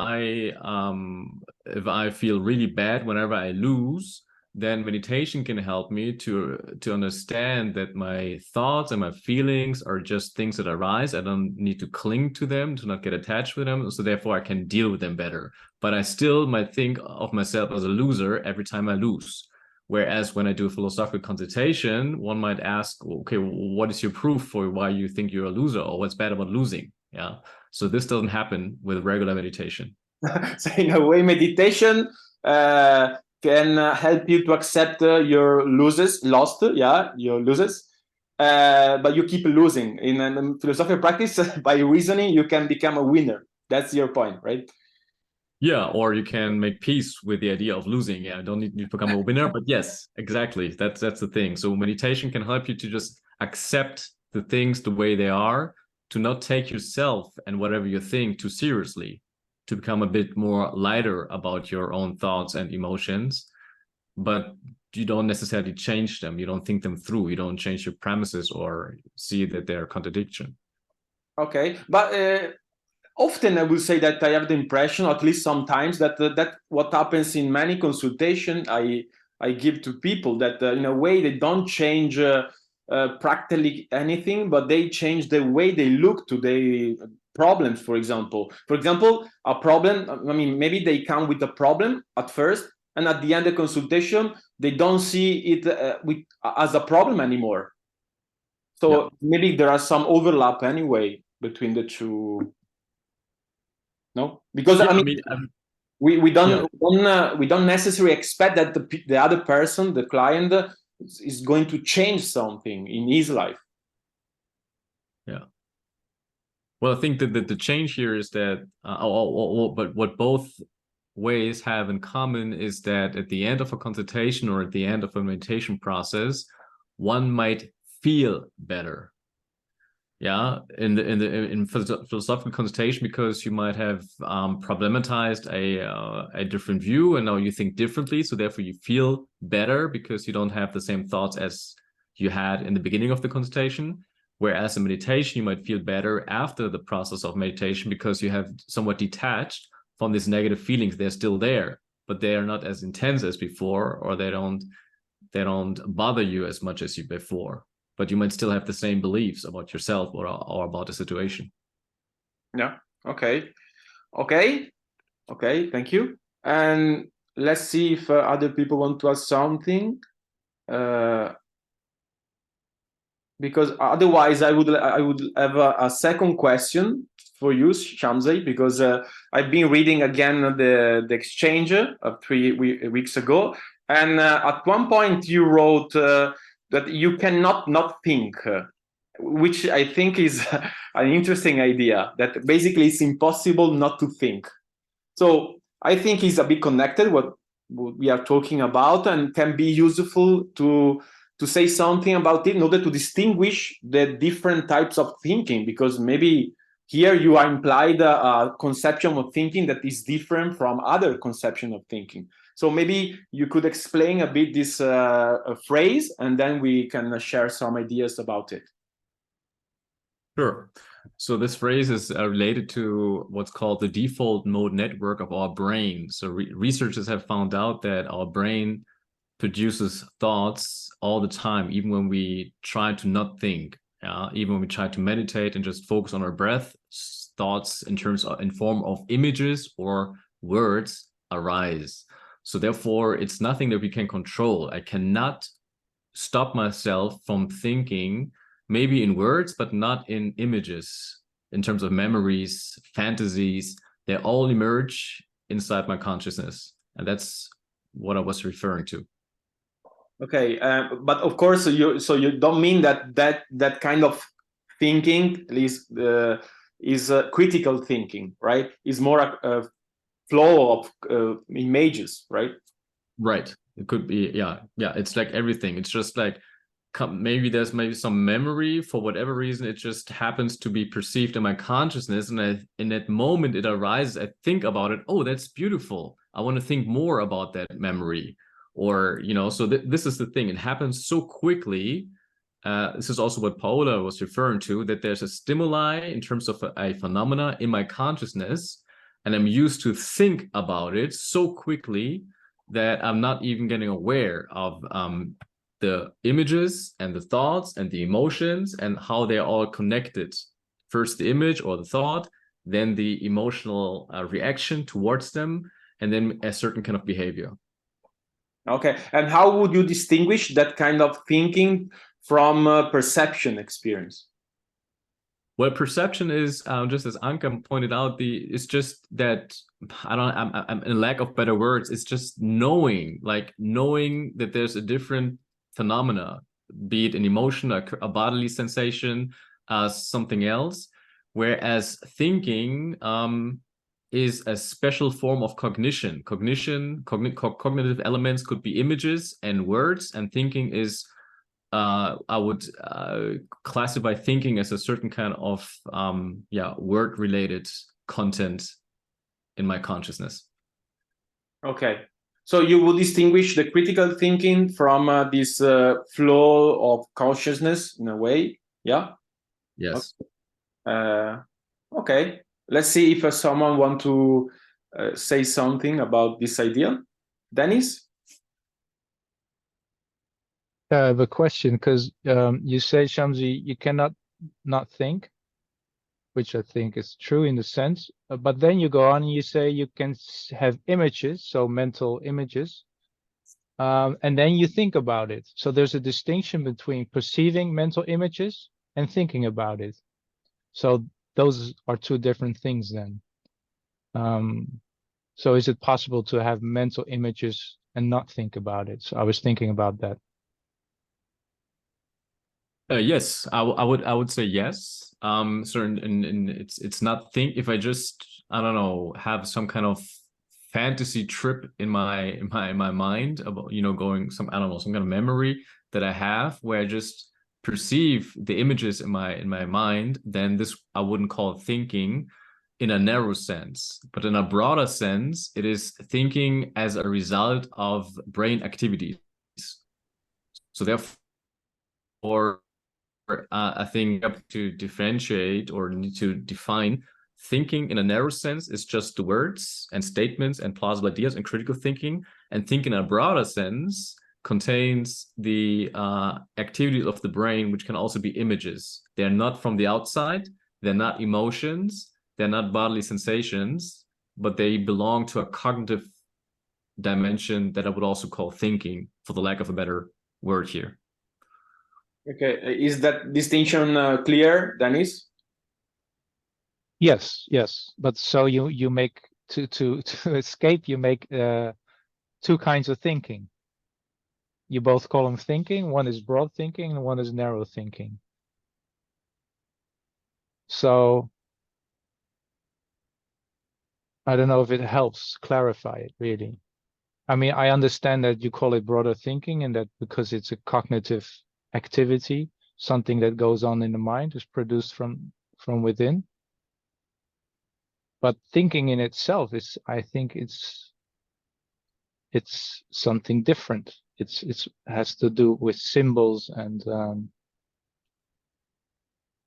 I feel really bad whenever I lose, then meditation can help me to understand that my thoughts and my feelings are just things that arise. I don't need to cling to them, to not get attached with them. So therefore I can deal with them better. But I still might think of myself as a loser every time I lose. Whereas when I do a philosophical consultation, one might ask, okay, what is your proof for why you think you're a loser, or what's bad about losing? Yeah. So this doesn't happen with regular meditation. So in a way, meditation can help you to accept your losses, but you keep losing. In a philosophical practice, by reasoning, you can become a winner. That's your point, right? Yeah, or you can make peace with the idea of losing. Yeah, I don't need to become a winner, but yes, exactly. That's the thing. So meditation can help you to just accept the things the way they are, to not take yourself and whatever you think too seriously, to become a bit more lighter about your own thoughts and emotions, but you don't necessarily change them. You don't think them through. You don't change your premises or see that they're contradiction. Okay, but often I will say that I have the impression, at least sometimes, that that what happens in many consultations I give to people, that in a way they don't change practically anything, but they change the way they look to the problems. For example, a problem, I mean, maybe they come with a problem at first, and at the end of the consultation they don't see it as a problem anymore. So maybe there are some overlap anyway between the two. No, because Yeah, I mean we don't necessarily expect that the other person, the client, is going to change something in his life. Yeah. Well, I think that the change here is that, but what both ways have in common is that at the end of a consultation or at the end of a meditation process, one might feel better. Yeah, in philosophical consultation, because you might have problematized a different view, and now you think differently, so therefore you feel better because you don't have the same thoughts as you had in the beginning of the consultation. Whereas in meditation, you might feel better after the process of meditation because you have somewhat detached from these negative feelings. They're still there, but they are not as intense as before, or they don't bother you as much as you before. But you might still have the same beliefs about yourself or about the situation. Yeah. Okay. Thank you. And let's see if other people want to ask something. Because otherwise, I would have a second question for you, Shamsi, because I've been reading again the exchange of 3 weeks ago, and at one point you wrote that you cannot not think, which I think is an interesting idea, that basically it's impossible not to think. So I think it's a bit connected what we are talking about, and can be useful to say something about it in order to distinguish the different types of thinking, because maybe here you are implied a conception of thinking that is different from other conception of thinking. So maybe you could explain a bit this phrase, and then we can share some ideas about it. Sure. So this phrase is related to what's called the default mode network of our brain. So researchers have found out that our brain produces thoughts all the time, even when we try to not think. Even when we try to meditate and just focus on our breath, thoughts in form of images or words arise. So therefore, it's nothing that we can control. I cannot stop myself from thinking, maybe in words, but not in images, in terms of memories, fantasies. They all emerge inside my consciousness. And that's what I was referring to. Okay, but of course, you don't mean that kind of thinking is critical thinking, right? Is more a flow of images, right? Right. It could be, yeah. It's like everything. It's just like maybe there's some memory for whatever reason. It just happens to be perceived in my consciousness, and in that moment it arises. I think about it. Oh, that's beautiful. I want to think more about that memory. Or, so this is the thing. It happens so quickly. This is also what Paola was referring to, that there's a stimuli in terms of a phenomena in my consciousness, and I'm used to think about it so quickly that I'm not even getting aware of the images and the thoughts and the emotions and how they're all connected. First the image or the thought, then the emotional reaction towards them, and then a certain kind of behavior. Okay, and how would you distinguish that kind of thinking from perception experience? Well, perception is just as Anka pointed out. It's just that I'm in lack of better words. It's just knowing that there's a different phenomena, be it an emotion, a bodily sensation, something else. Whereas thinking is a special form of cognition. Cognitive elements could be images and words, and thinking is, I would classify thinking as a certain kind of word-related content in my consciousness. Okay, so you would distinguish the critical thinking from this flow of consciousness in a way, yeah? Yes. Okay, let's see if someone want to say something about this idea. Dennis? I have a question, because you say, Shamsi, you cannot not think, which I think is true in the sense, but then you go on and you say you can have images, so mental images, and then you think about it. So there's a distinction between perceiving mental images and thinking about it. So those are two different things then. So is it possible to have mental images and not think about it? So I was thinking about that. Yes, I would say yes. And it's not think, if I just, I don't know, have some kind of fantasy trip in my mind about, going some kind of memory that I have where I just perceive the images in my mind, then this I wouldn't call thinking in a narrow sense. But in a broader sense, it is thinking as a result of brain activities. So therefore, I think to differentiate or need to define thinking in a narrow sense is just the words and statements and plausible ideas and critical thinking, and thinking in a broader sense contains the activities of the brain, which can also be images. They're not from the outside, they're not emotions, they're not bodily sensations, but they belong to a cognitive dimension that I would also call thinking, for the lack of a better word here. Okay, is that distinction clear, Dennis? Yes, but so you make to escape, you make two kinds of thinking. You both call them thinking. One is broad thinking and one is narrow thinking. So I don't know if it helps clarify it, really. I mean, I understand that you call it broader thinking, and that because it's a cognitive activity, something that goes on in the mind is produced from within. But thinking in itself is, I think it's something different. It has to do with symbols and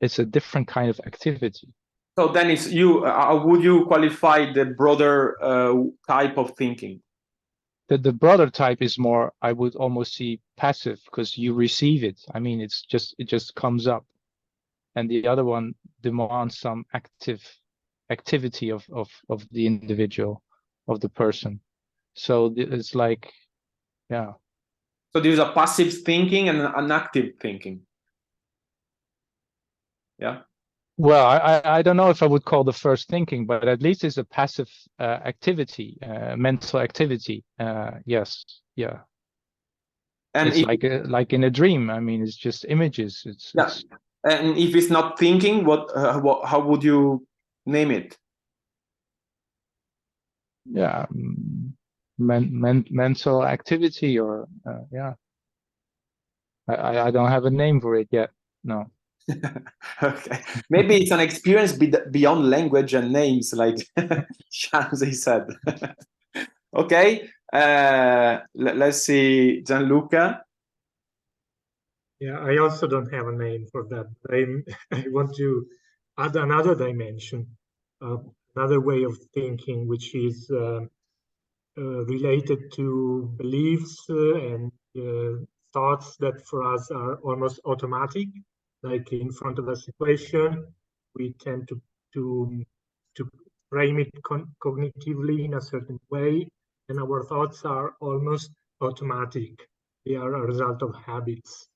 it's a different kind of activity. So then it's you. Would you qualify the broader type of thinking? The broader type is more, I would almost see passive, because you receive it. I mean, it just comes up, and the other one demands some activity of the individual, of the person. So it's like, yeah. So there's a passive thinking and an active thinking. Yeah. Well, I don't know if I would call the first thinking, but at least it's a passive activity, mental activity. Yes, yeah. And it's like in a dream. I mean, it's just images. It's and if it's not thinking, what how would you name it? Yeah, mental activity, or yeah. I don't have a name for it yet. No. Okay, maybe it's an experience beyond language and names, like Shamsi said. Okay, let's see, Gianluca. Yeah, I also don't have a name for that. I want to add another dimension, another way of thinking, which is related to beliefs and thoughts that for us are almost automatic. Like in front of a situation, we tend to frame it cognitively in a certain way, and our thoughts are almost automatic. They are a result of habits.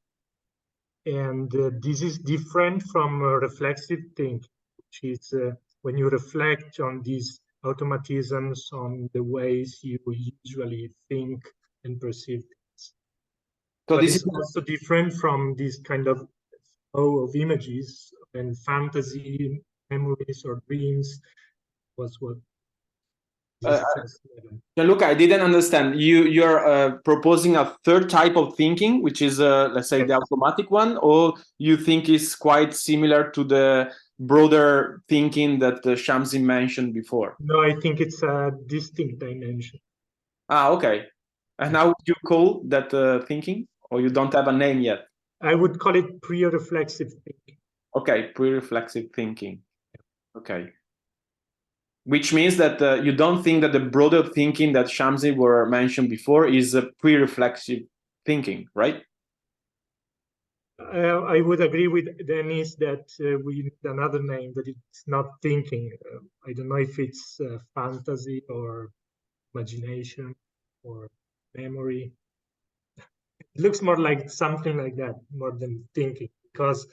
And this is different from reflexive thinking, which is when you reflect on these automatisms, on the ways you usually think and perceive things. So but this it's is also different from this kind of flow of images and fantasy, memories, or dreams. Was what Look, I didn't understand. You're proposing a third type of thinking, which is let's say the automatic one, or you think is quite similar to the broader thinking that Shamsi mentioned before? No, I think it's a distinct dimension. Ah, okay. And how would you call that thinking, or you don't have a name yet? I would call it pre-reflexive thinking. Okay, pre-reflexive thinking. Okay. Which means that you don't think that the broader thinking that Shamsi were mentioned before is a pre-reflexive thinking, right? I would agree with Dennis that we need another name, that it's not thinking. I don't know if it's fantasy or imagination or memory. It looks more like something like that, more than thinking, because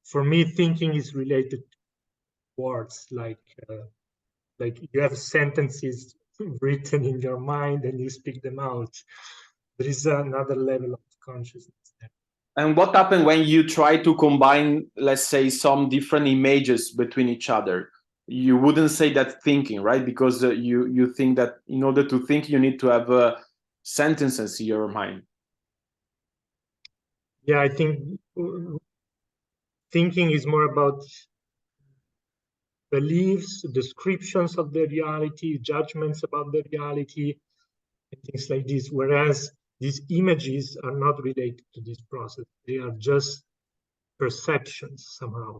for me, thinking is related to words, like you have sentences written in your mind and you speak them out. There is another level of consciousness there. And what happened when you try to combine, let's say, some different images between each other? You wouldn't say that thinking, right? Because you think that in order to think, you need to have sentences in your mind. Yeah, I think thinking is more about beliefs, descriptions of the reality, judgments about the reality, and things like this. Whereas these images are not related to this process. They are just perceptions somehow.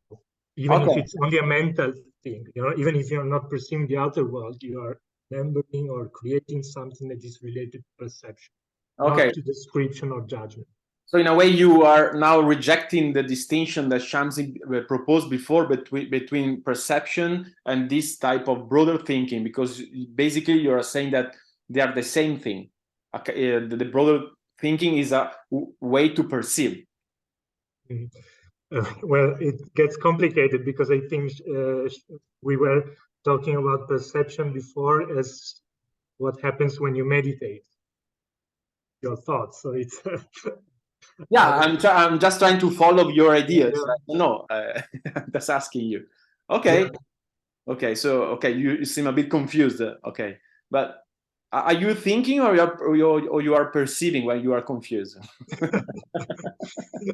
Even if it's only a mental thing, even if you're not perceiving the outer world, you are remembering or creating something that is related to perception, not to description or judgment. So in a way, you are now rejecting the distinction that Shamsi proposed before between perception and this type of broader thinking, because basically you are saying that they are the same thing. Okay, the broader thinking is a way to perceive. Well, it gets complicated because I think we were talking about perception before as what happens when you meditate, your thoughts. So it's yeah, I'm just trying to follow your ideas. Yeah. No, I'm just asking you. Okay, yeah. Okay. So you seem a bit confused. Okay, but are you thinking or you are perceiving when you are confused?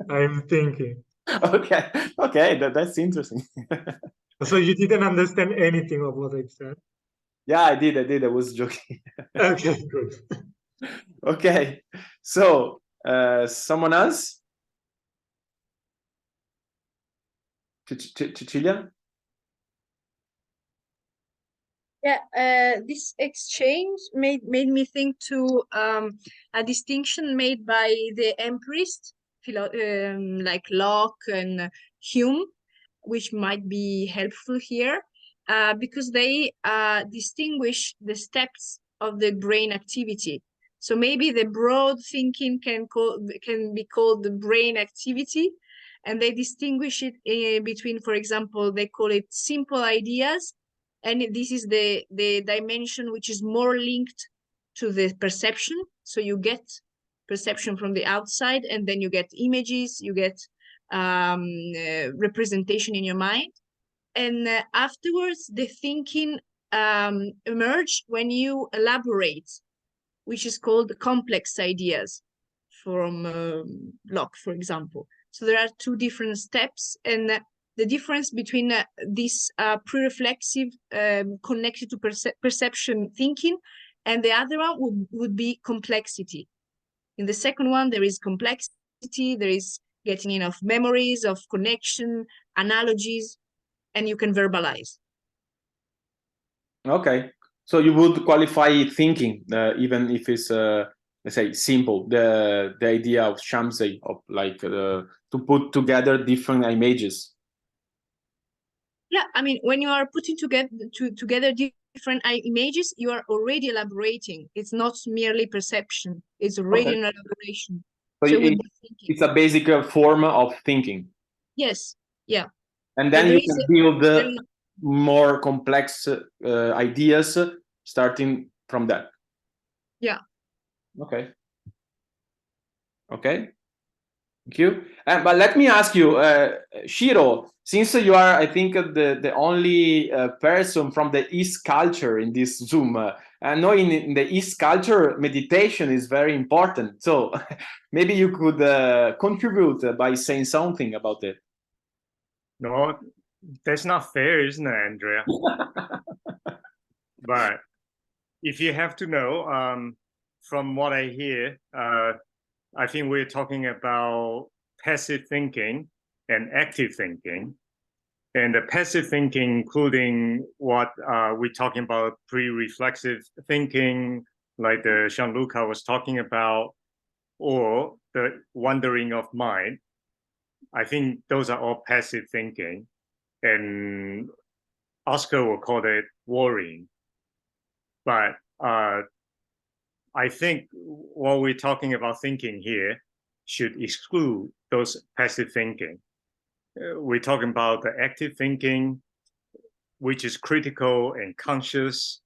I'm thinking. Okay, that's interesting. So you didn't understand anything of what I said? Yeah, I did. I was joking. Okay, good. Okay, so someone else? Cecilia? Yeah, this exchange made me think to a distinction made by the empirists, like Locke and Hume, which might be helpful here, because they distinguish the steps of the brain activity. So maybe the broad thinking can be called the brain activity, and they distinguish it between, for example, they call it simple ideas. And this is the dimension which is more linked to the perception. So you get perception from the outside, and then you get images, you get representation in your mind. And afterwards, the thinking emerge when you elaborate, which is called complex ideas from Locke, for example. So there are two different steps, and the difference between this pre-reflexive connected to perception thinking and the other one would be complexity. In the second one, there is complexity, there is getting in of memories, of connection, analogies, and you can verbalize. Okay, so you would qualify thinking, even if it's let's say simple. The idea of Shamsi of like to put together different images. Yeah, I mean, when you are putting together different images, you are already elaborating. It's not merely perception; it's already an elaboration. So it's a basic form of thinking. Yes. Yeah. And then you can build more complex ideas starting from that. Yeah. Okay. Okay. Thank you. But let me ask you, Shiro, since you are, I think, the only person from the East culture in this Zoom, I know in the East culture, meditation is very important. So maybe you could contribute by saying something about it. No, that's not fair, isn't it, Andrea? But if you have to know, from what I hear, I think we're talking about passive thinking and active thinking. And the passive thinking, including what we're talking about, pre-reflexive thinking, like the Gianluca was talking about, or the wandering of mind. I think those are all passive thinking. And Oscar will call it worrying. But I think what we're talking about thinking here should exclude those passive thinking. We're talking about the active thinking, which is critical and conscious,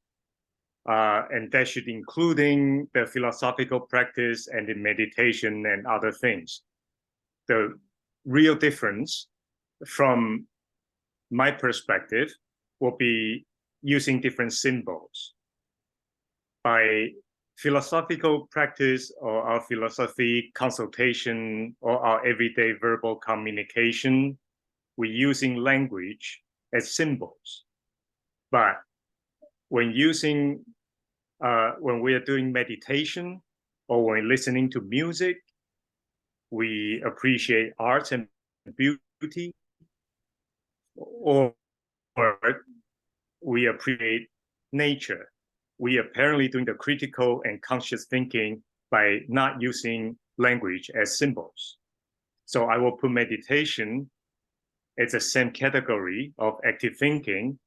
and that should including the philosophical practice and the meditation and other things. The real difference from my perspective will be using different symbols. By philosophical practice or our philosophy consultation or our everyday verbal communication, we're using language as symbols. But when we are doing meditation or when listening to music, we appreciate art and beauty, or we appreciate nature. We are apparently doing the critical and conscious thinking by not using language as symbols. So I will put meditation as the same category of active thinking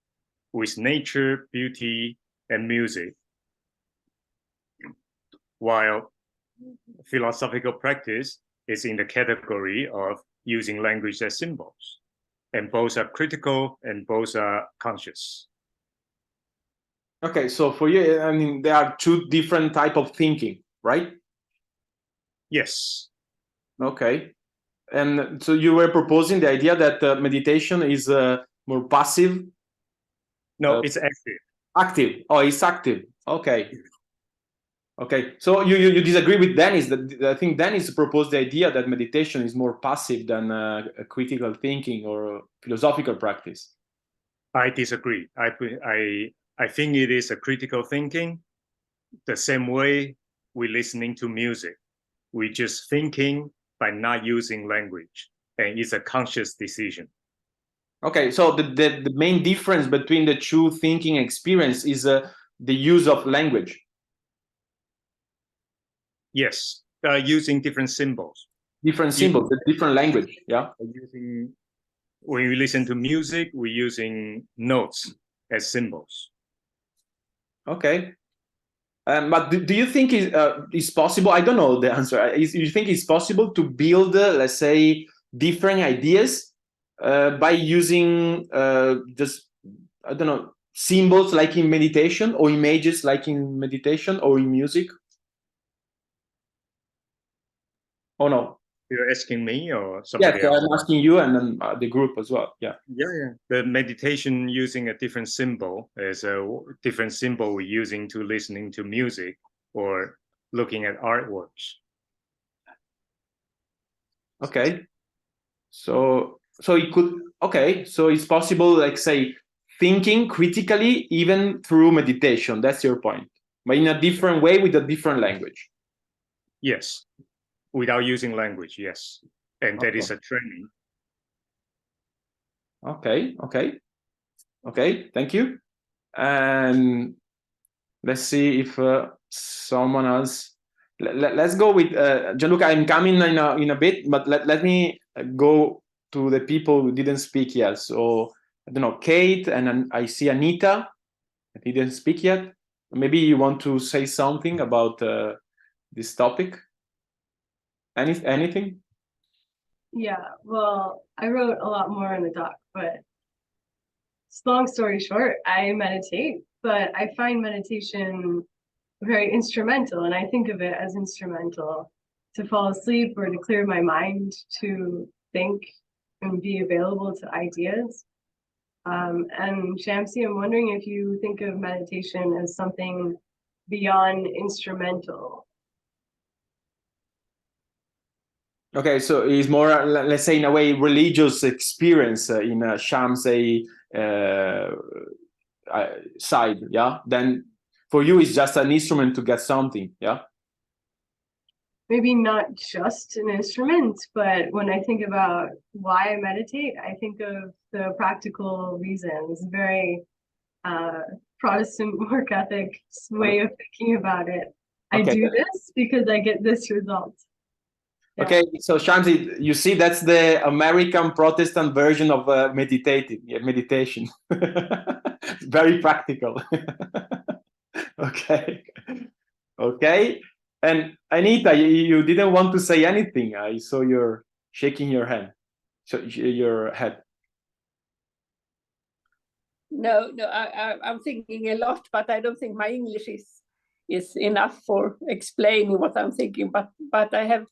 with nature, beauty, and music, while philosophical practice is in the category of using language as symbols. And both are critical and both are conscious. Okay, so for you, I mean, there are two different types of thinking, right? Yes. Okay. And so you were proposing the idea that meditation is more passive? No, it's active. Active. Oh, it's active. Okay. Okay. So you disagree with Dennis? That I think Dennis proposed the idea that meditation is more passive than a critical thinking or philosophical practice. I disagree. I think it is a critical thinking, the same way we're listening to music. We're just thinking by not using language, and it's a conscious decision. Okay, so the main difference between the two thinking experience is the use of language. Yes, using different symbols. Different symbols, the different language, yeah? Using, when we listen to music, we're using notes as symbols. Okay. But do you think it's possible? I don't know the answer. You think it's possible to build, let's say, different ideas by using just, I don't know, symbols like in meditation, or images like in meditation, or in music? Oh no. You're asking me or somebody Yes, else? I'm asking you and then the group as well. Yeah. Yeah. The meditation using a different symbol is a different symbol we're using to listening to music or looking at artworks. Okay. So it could, okay, so it's possible, like say, thinking critically even through meditation. That's your point, but in a different way with a different language. Yes, without using language, yes. And that is a training. Okay, thank you. And let's see if someone else, let's go with Gianluca. I'm coming in a bit, but let me go to the people who didn't speak yet. So I don't know, Kate, and then I see Anita didn't speak yet. Maybe you want to say something about this topic. Anything? Yeah, well, I wrote a lot more in the doc, but long story short, I meditate, but I find meditation very instrumental, and I think of it as instrumental to fall asleep or to clear my mind, to think and be available to ideas. And Shamsi, I'm wondering if you think of meditation as something beyond instrumental. Okay, so it's more, let's say, in a way, religious experience in Shamsi side, yeah? Then for you, it's just an instrument to get something, yeah? Maybe not just an instrument, but when I think about why I meditate, I think of the practical reasons, very Protestant work ethic way of thinking about it. I do this because I get this result. Yeah. Okay, so Shamsi, you see, that's the American Protestant version of meditation. Very practical. Okay. And Anita, you didn't want to say anything. I saw you're shaking your head. No, I'm thinking a lot, but I don't think my English is enough for explaining what I'm thinking. But I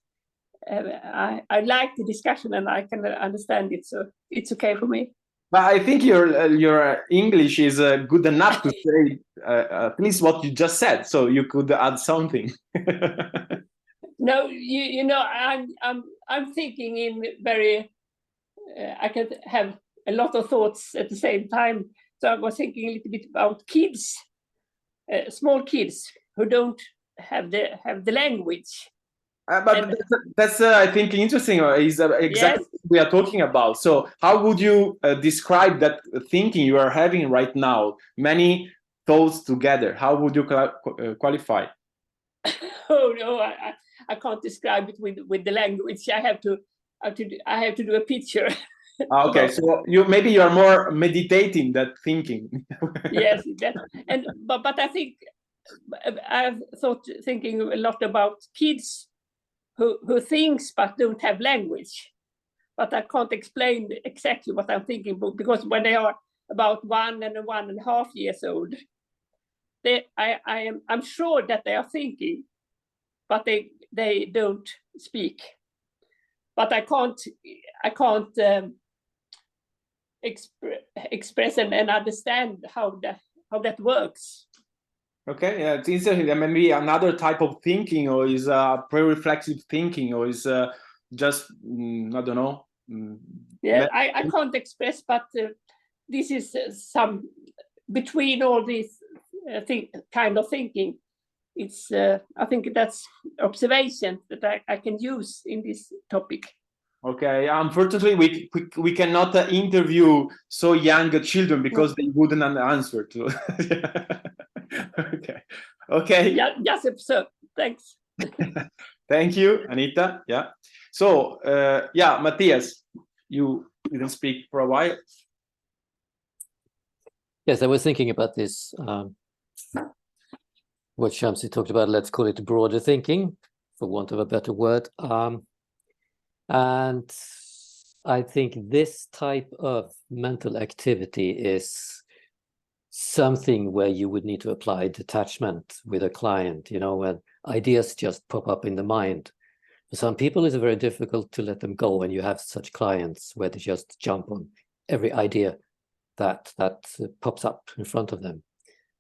like the discussion and I can understand it, so it's okay for me. But I think your English is good enough to say at least what you just said, so you could add something. No, you know, I'm thinking in very. I can have a lot of thoughts at the same time. So I was thinking a little bit about kids, small kids who don't have the language. But that's I think interesting. Is exactly what we are talking about. So how would you describe that thinking you are having right now? Many thoughts together. How would you qualify? Oh no, I can't describe it with the language. I have to do a picture. Okay, so maybe you are more meditating than thinking. Yes, but I think I've thinking a lot about kids who thinks but don't have language. But I can't explain exactly what I'm thinking, because when they are about 1 and 1.5 years old, I'm sure that they are thinking, but they don't speak. But I can't express and understand how that works. Okay, yeah, it's interesting. There may be another type of thinking, or is pre-reflexive thinking, or is just I don't know. Yeah, I can't express, but this is some between all these kind of thinking. It's I think that's observation that I can use in this topic. Okay, unfortunately, we cannot interview so young children because they wouldn't answer to. Okay. Yeah, Joseph, so thanks. Thank you, Anita. Yeah. So, yeah, Matthias, you didn't speak for a while. Yes, I was thinking about this, what Shamsi talked about, let's call it broader thinking, for want of a better word. And I think this type of mental activity is something where you would need to apply detachment with a client, you know, when ideas just pop up in the mind. For some people, it's very difficult to let them go when you have such clients where they just jump on every idea that pops up in front of them.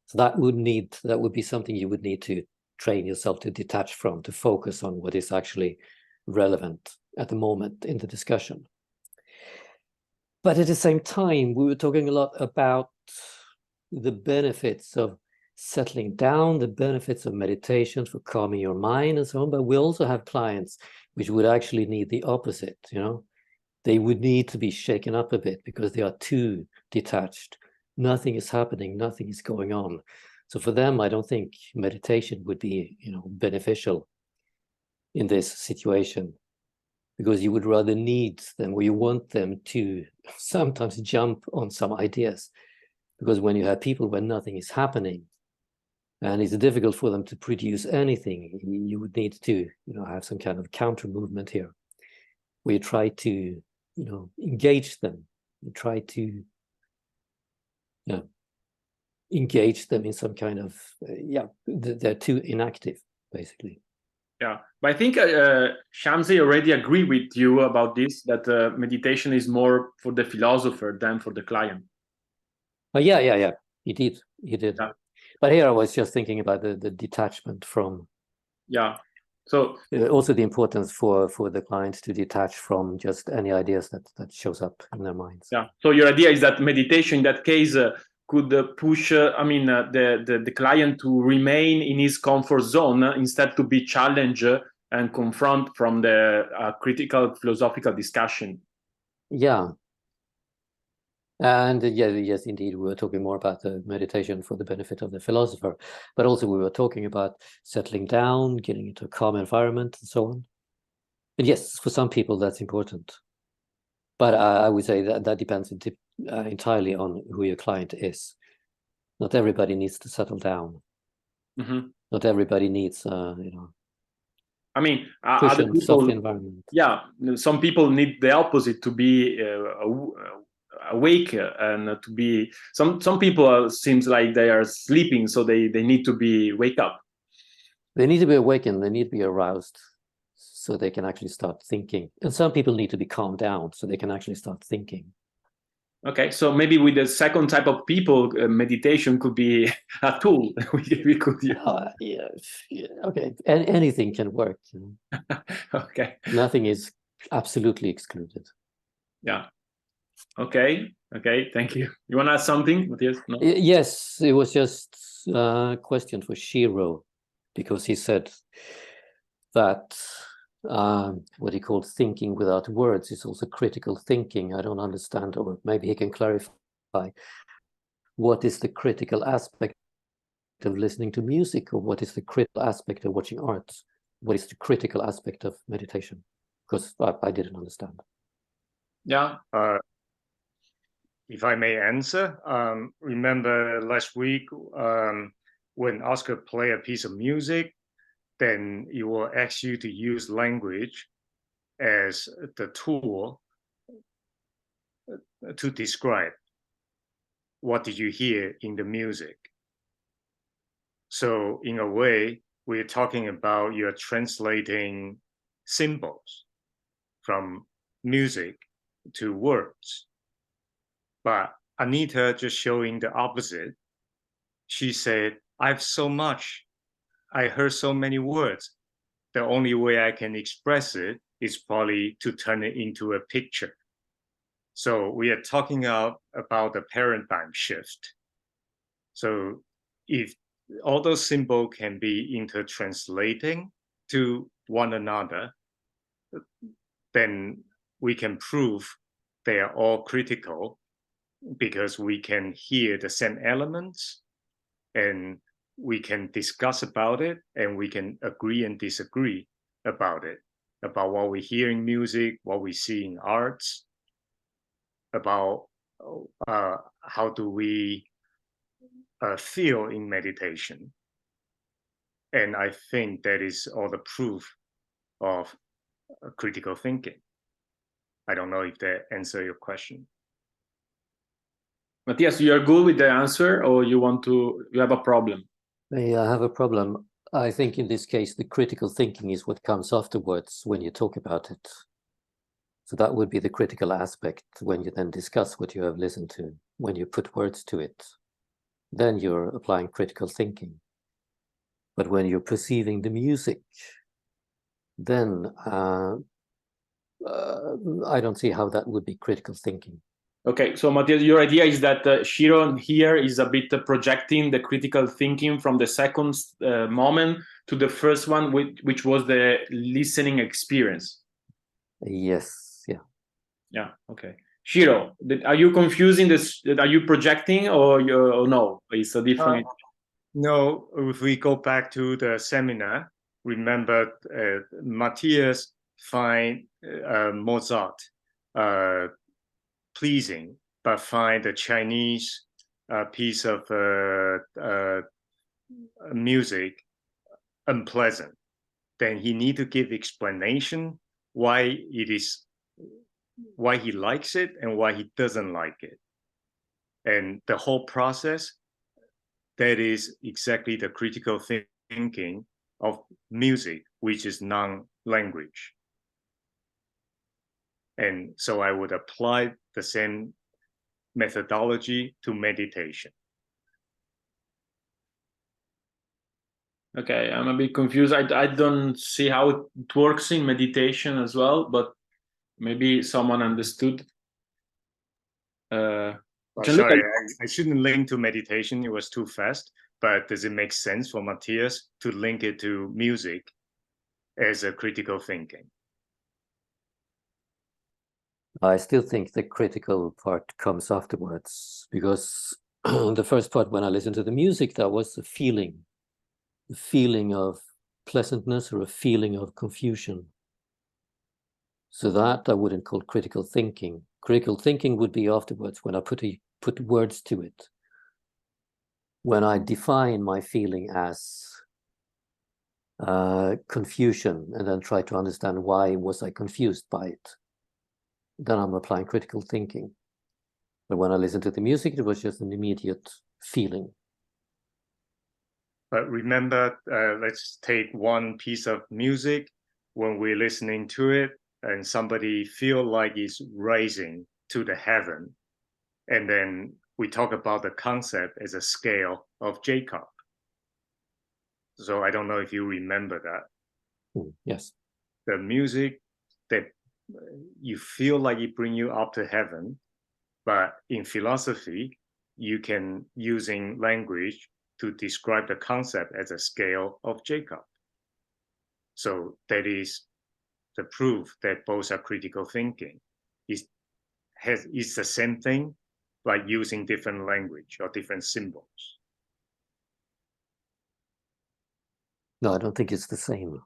So that would be something you would need to train yourself to detach from, to focus on what is actually relevant at the moment in the discussion. But at the same time, we were talking a lot about the benefits of settling down, the benefits of meditation for calming your mind and so on. But we also have clients which would actually need the opposite, you know. They would need to be shaken up a bit because they are too detached. Nothing is happening, nothing is going on. So for them, I don't think meditation would be, you know, beneficial in this situation, because you would rather need them, or you want them to sometimes jump on some ideas. Because when you have people where nothing is happening and it's difficult for them to produce anything, you would need to, you know, have some kind of counter movement here, where you try to, you know, engage them, you try to, you know, engage them in some kind of, they're too inactive, basically. Yeah, but I think Shamsi already agreed with you about this, that meditation is more for the philosopher than for the client. Yeah, he did. Yeah. But here I was just thinking about the detachment from. Yeah. So also the importance for the client to detach from just any ideas that shows up in their minds. Yeah. So your idea is that meditation in that case could push, the client to remain in his comfort zone instead to be challenged and confront from the critical philosophical discussion. Yeah. And yes, indeed, we were talking more about the meditation for the benefit of the philosopher, but also we were talking about settling down, getting into a calm environment, and so on. And yes, for some people that's important, but I would say that depends entirely on who your client is. Not everybody needs to settle down. Mm-hmm. Not everybody needs, you know. I mean, other people, soft environment. Yeah, some people need the opposite, to be awake and to be. Some people seems like they are sleeping, so they need to be wake up. They need to be awakened. They need to be aroused, so they can actually start thinking. And some people need to be calmed down, so they can actually start thinking. Okay, so maybe with the second type of people, meditation could be a tool we could use. Yeah, okay. Anything can work. You know? Okay. Nothing is absolutely excluded. Yeah. Okay. Thank you. You want to add something, Matthias? No? Yes, it was just a question for Shiro, because he said that what he called thinking without words is also critical thinking. I don't understand, or maybe he can clarify. What is the critical aspect of listening to music, or what is the critical aspect of watching art? What is the critical aspect of meditation? Because I didn't understand. Yeah. If I may answer, remember last week when Oscar played a piece of music, then it will ask you to use language as the tool to describe what did you hear in the music. So in a way, we're talking about you're translating symbols from music to words. But Anita just showing the opposite. She said, I heard so many words. The only way I can express it is probably to turn it into a picture. So we are talking about the paradigm shift. So if all those symbols can be intertranslating to one another, then we can prove they are all critical because we can hear the same elements and we can discuss about it and we can agree and disagree about it, about what we hear in music, what we see in arts, about how do we feel in meditation. And I think that is all the proof of critical thinking. I don't know if that answers your question. Matthias, you are good with the answer, or you have a problem? Yeah, I have a problem. I think in this case, the critical thinking is what comes afterwards when you talk about it. So that would be the critical aspect when you then discuss what you have listened to, when you put words to it. Then you're applying critical thinking. But when you're perceiving the music, then I don't see how that would be critical thinking. Okay, so Matthias, your idea is that Shiro here is a bit projecting the critical thinking from the second moment to the first one, which was the listening experience. Yes, yeah. Yeah, okay. Shiro, are you confusing this? Are you projecting or no? It's a different... No, if we go back to the seminar, remember Matthias find Mozart pleasing, but find the Chinese piece of music unpleasant. Then he need to give explanation why he likes it and why he doesn't like it. And the whole process, that is exactly the critical thinking of music, which is non-language. And so I would apply the same methodology to meditation. Okay, I'm a bit confused. I don't see how it works in meditation as well, but maybe someone understood. Sorry, I shouldn't link to meditation. It was too fast. But does it make sense for Matthias to link it to music as a critical thinking? I still think the critical part comes afterwards, because the first part, when I listened to the music, that was a feeling of pleasantness or a feeling of confusion. So that I wouldn't call critical thinking. Critical thinking would be afterwards, when I put words to it. When I define my feeling as confusion and then try to understand why was I confused by it, then I'm applying critical thinking. But when I listened to the music, it was just an immediate feeling. But remember, let's take one piece of music. When we're listening to it and somebody feel like it's rising to the heaven, and then we talk about the concept as a scale of Jacob. So I don't know if you remember that. Yes. The music that you feel like it bring you up to heaven, but in philosophy, you can using language to describe the concept as a scale of Jacob. So that is the proof that both are critical thinking. It's the same thing, like using different language or different symbols. No, I don't think it's the same.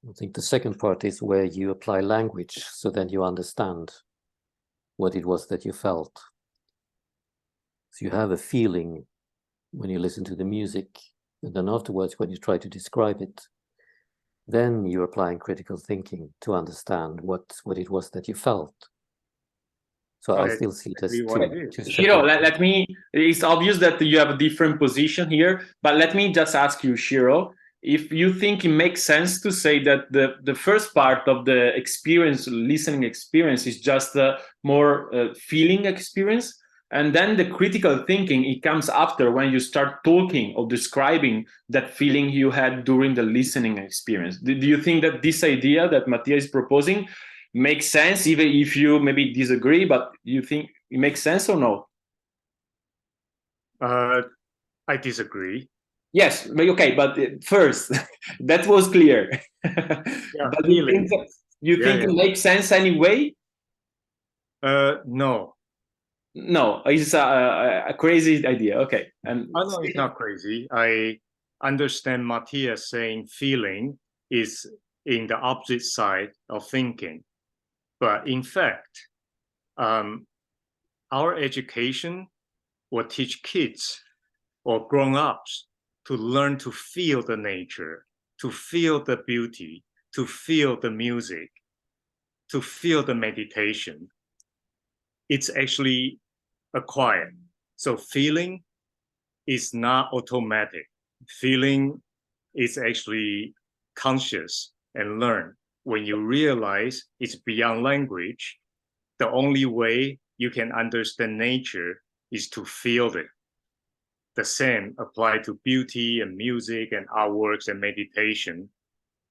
I think the second part is where you apply language, so then you understand what it was that you felt. So you have a feeling when you listen to the music, and then afterwards, when you try to describe it, then you're applying critical thinking to understand what it was that you felt. So I still see it as two Shiro, let me, it's obvious that you have a different position here, but let me just ask you, Shiro, if you think it makes sense to say that the first part of the experience, listening experience, is just a more feeling experience, and then the critical thinking, it comes after, when you start talking or describing that feeling you had during the listening experience. Do you think that this idea that Matthias is proposing makes sense, even if you maybe disagree, but you think it makes sense or no? I disagree. Yes, okay, but first, that was clear. Yeah, but you think it makes sense anyway? No. No, it's a crazy idea. Okay. And I know it's not crazy. I understand Matthias saying feeling is in the opposite side of thinking. But in fact, our education will teach kids or grown-ups to learn to feel the nature, to feel the beauty, to feel the music, to feel the meditation. It's actually acquired. So feeling is not automatic. Feeling is actually conscious and learned. When you realize it's beyond language, the only way you can understand nature is to feel it. The same apply to beauty and music and artworks and meditation.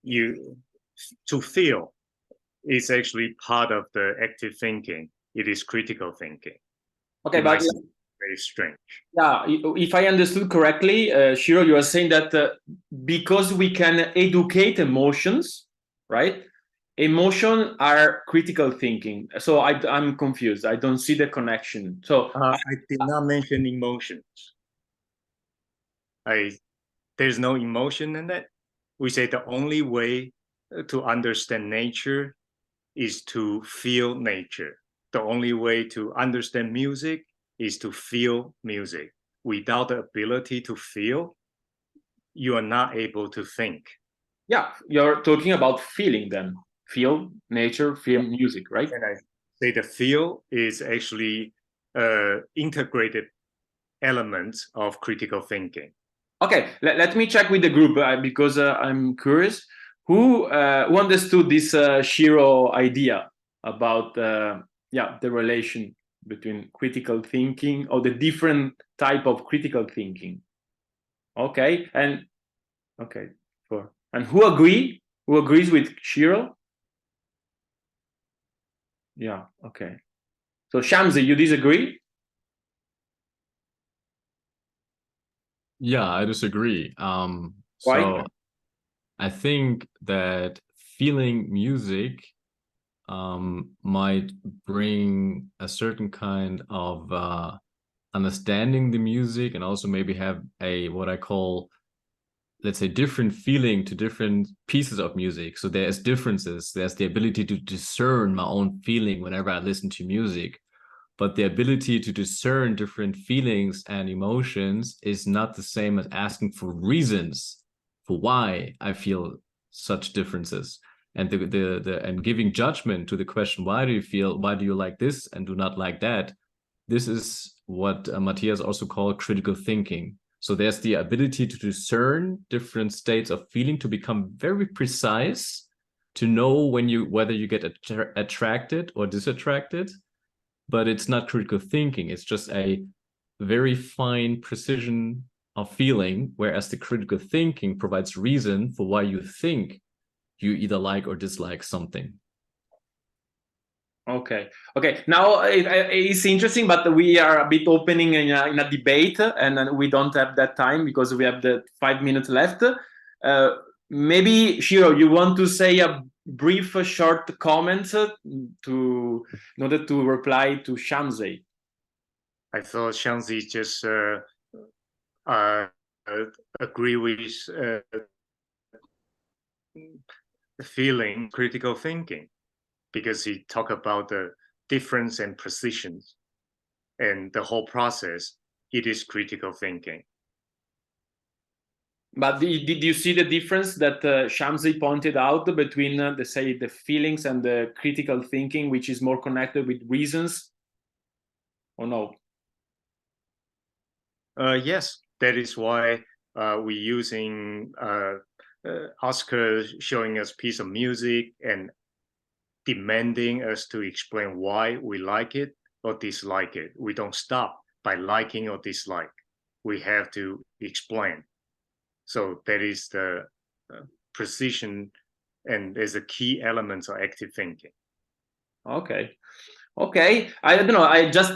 To feel is actually part of the active thinking. It is critical thinking. Okay, but very strange. Yeah, if I understood correctly, Shiro, you are saying that because we can educate emotions, right? Emotion are critical thinking. So I'm confused. I don't see the connection. So I did not mention emotions. There's no emotion in that. We say the only way to understand nature is to feel nature. The only way to understand music is to feel music. Without the ability to feel, you are not able to think. Yeah, you're talking about feeling then. Feel nature, feel music, right? And I say the feel is actually integrated elements of critical thinking. Okay, let me check with the group because I'm curious. Who understood this Shiro idea about the relation between critical thinking or the different type of critical thinking? Okay, and who agree? Who agrees with Shiro? Yeah, okay. So Shamsi, you disagree? Yeah, I disagree. Why? So I think that feeling music might bring a certain kind of understanding the music, and also maybe have a what I call, let's say, different feeling to different pieces of music. So there's differences. There's the ability to discern my own feeling whenever I listen to music. But the ability to discern different feelings and emotions is not the same as asking for reasons for why I feel such differences. And and giving judgment to the question, why do you like this and do not like that? This is what Matthias also called critical thinking. So there's the ability to discern different states of feeling, to become very precise, to know whether you get attracted or disattracted. But it's not critical thinking. It's just a very fine precision of feeling, whereas the critical thinking provides reason for why you think you either like or dislike something. Okay. Now it's interesting, but we are a bit opening in a debate, and we don't have that time because we have the 5 minutes left. Maybe Shiro, you want to say a brief, short comment in order to reply to Shamsi? I thought Shamsi just agree with the feeling critical thinking, because he talked about the difference and precisions, and the whole process, it is critical thinking. But did you see the difference that Shamsi pointed out between, the feelings and the critical thinking, which is more connected with reasons, or no? Yes, that is why we're using Oscar showing us a piece of music and demanding us to explain why we like it or dislike it. We don't stop by liking or dislike. We have to explain. So that is the precision, and is a key element of active thinking. Okay. I don't know. I just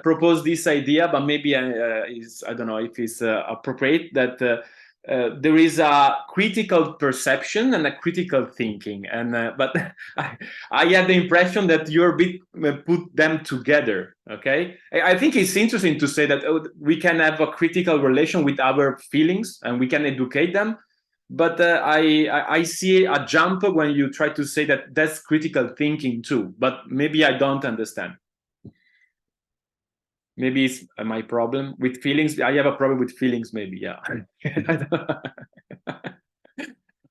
proposed this idea, but maybe I don't know if it's appropriate that there is a critical perception and a critical thinking, and but I had the impression that you're a bit put them together. Okay, I think it's interesting to say that we can have a critical relation with our feelings and we can educate them, but I see a jump when you try to say that that's critical thinking too. But maybe I don't understand. Maybe it's my problem with feelings. I have a problem with feelings, maybe, yeah.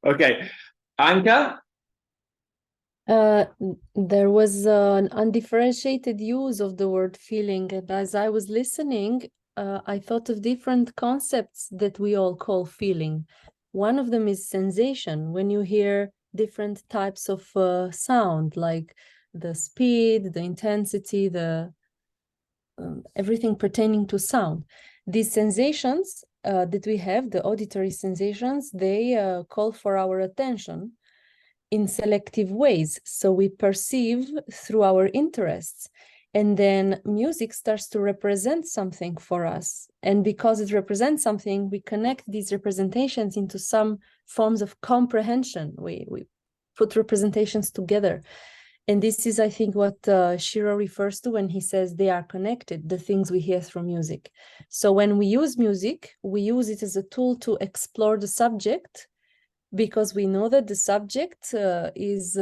Okay, Anka? There was an undifferentiated use of the word feeling, and as I was listening, I thought of different concepts that we all call feeling. One of them is sensation. When you hear different types of sound, like the speed, the intensity, the everything pertaining to sound. These sensations that we have, the auditory sensations, they call for our attention in selective ways. So we perceive through our interests, and then music starts to represent something for us. And because it represents something, we connect these representations into some forms of comprehension. We put representations together. And this is, I think, what Shiro refers to when he says they are connected, the things we hear through music. So when we use music, we use it as a tool to explore the subject, because we know that the subject is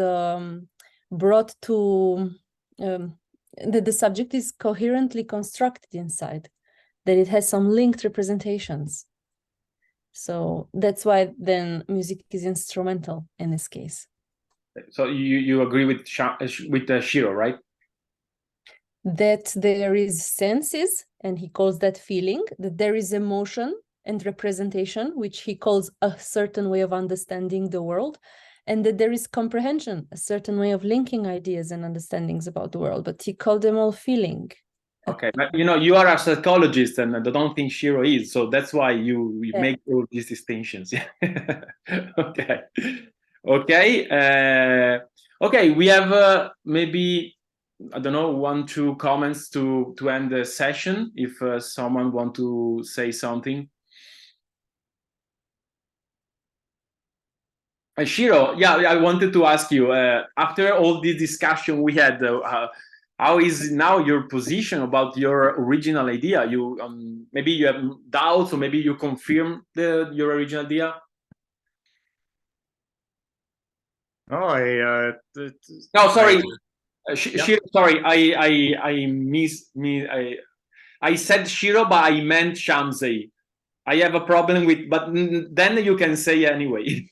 brought to, that the subject is coherently constructed inside, that it has some linked representations. So that's why then music is instrumental in this case. So you agree with Shiro, right? That there is senses, and he calls that feeling, that there is emotion and representation, which he calls a certain way of understanding the world, and that there is comprehension, a certain way of linking ideas and understandings about the world, but he called them all feeling. Okay, but you are a psychologist, and I don't think Shiro is, so that's why you make all these distinctions. Okay. Okay. Okay, we have maybe, I don't know, 1-2 comments to end the session, if someone want to say something. Shiro, yeah, I wanted to ask you, after all this discussion we had, how is now your position about your original idea? You maybe you have doubts, or maybe you confirm your original idea? Oh, no, sorry. Shiro, sorry, I said Shiro, but I meant Shamsi. I have a problem with, but then you can say anyway.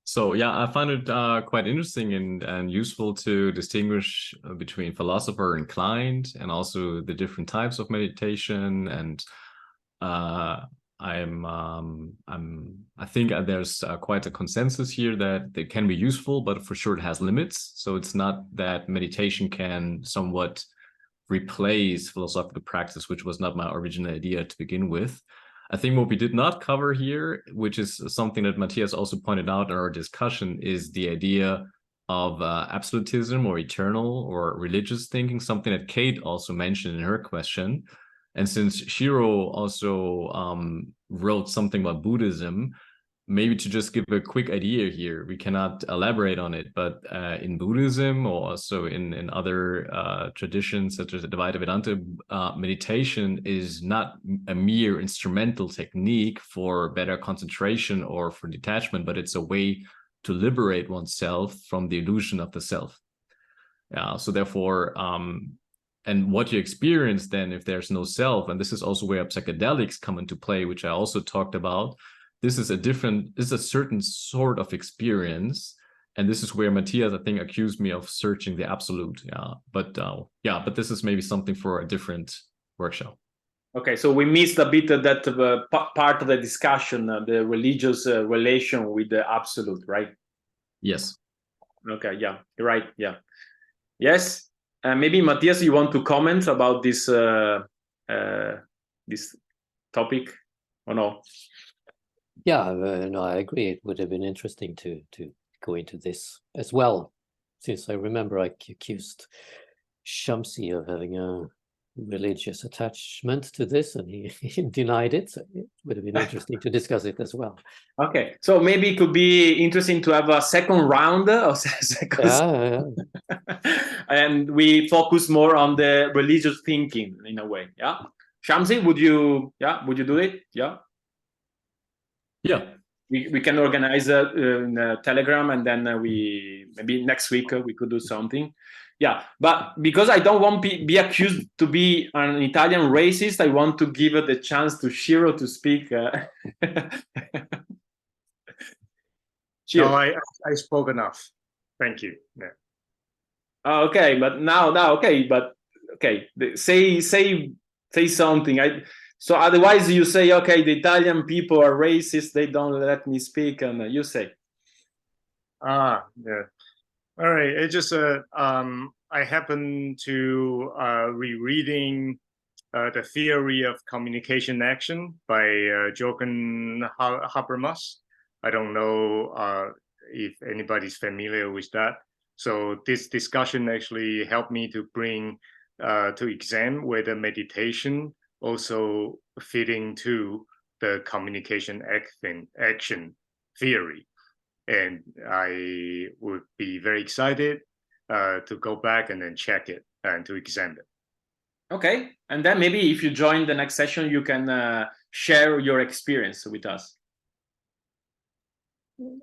So yeah, I find it quite interesting and useful to distinguish between philosopher and client, and also the different types of meditation. And I think there's quite a consensus here that they can be useful, but for sure it has limits. So it's not that meditation can somewhat replace philosophical practice, which was not my original idea to begin with. I think what we did not cover here, which is something that Matthias also pointed out in our discussion, is the idea of absolutism or eternal or religious thinking, something that Kate also mentioned in her question. And since Shiro also wrote something about Buddhism, maybe to just give a quick idea here, we cannot elaborate on it, but in Buddhism, or also in other traditions such as Advaita Vedanta, meditation is not a mere instrumental technique for better concentration or for detachment, but it's a way to liberate oneself from the illusion of the self. So therefore, and what you experience then if there's no self, and this is also where psychedelics come into play, which I also talked about. This is a certain sort of experience, and this is where Matthias, I think, accused me of searching the absolute. But this is maybe something for a different workshop. Okay, so we missed a bit of that part of the discussion, the religious relation with the absolute, right? Yes. Okay, yeah, you're right. Yeah, yes. Maybe Matthias, you want to comment about this this topic, or no? Yeah, no, I agree. It would have been interesting to go into this as well, since I remember I accused Shamsi of having a religious attachment to this, and he denied it. So it would have been interesting to discuss it as well. Okay, so maybe it could be interesting to have a second round or second, Yeah. and we focus more on the religious thinking in a way. Yeah, Shamsi, would you do it? Yeah. We can organize in Telegram, and then we maybe next week we could do something. Yeah, but because I don't want to be accused to be an Italian racist, I want to give the chance to Shiro to speak. No, I spoke enough. Thank you. Yeah. Okay, but now, okay, but okay, say something. So otherwise you say, okay, the Italian people are racist, they don't let me speak, and you say. Yeah. All right. It just I happen to rereading the Theory of Communication Action by Jürgen Habermas. I don't know if anybody's familiar with that. So this discussion actually helped me to bring to examine whether meditation also fit into the communication action theory. And I would be very excited to go back and then check it and to examine it. Okay, and then maybe if you join the next session, you can share your experience with us.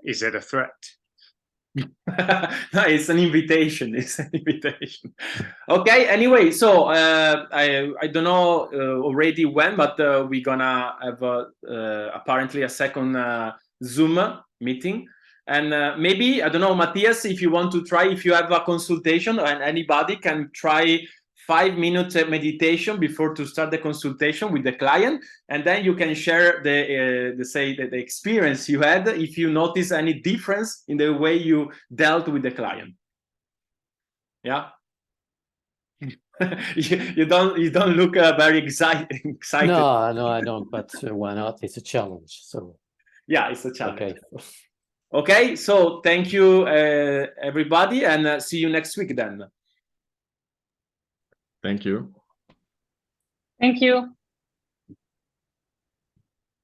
Is it a threat? No, it's an invitation. It's an invitation. Okay. Anyway, so I don't know already when, but we're gonna have apparently a second Zoom meeting, and maybe I don't know, Matthias, if you want to try, if you have a consultation, and anybody can try 5 minutes meditation before to start the consultation with the client, and then you can share the experience you had, if you notice any difference in the way you dealt with the client. Yeah. you don't look very excited. No, I don't. But why not? It's a challenge. So yeah, it's a challenge. Okay. Okay. So thank you, everybody, and see you next week then. Thank you. Thank you.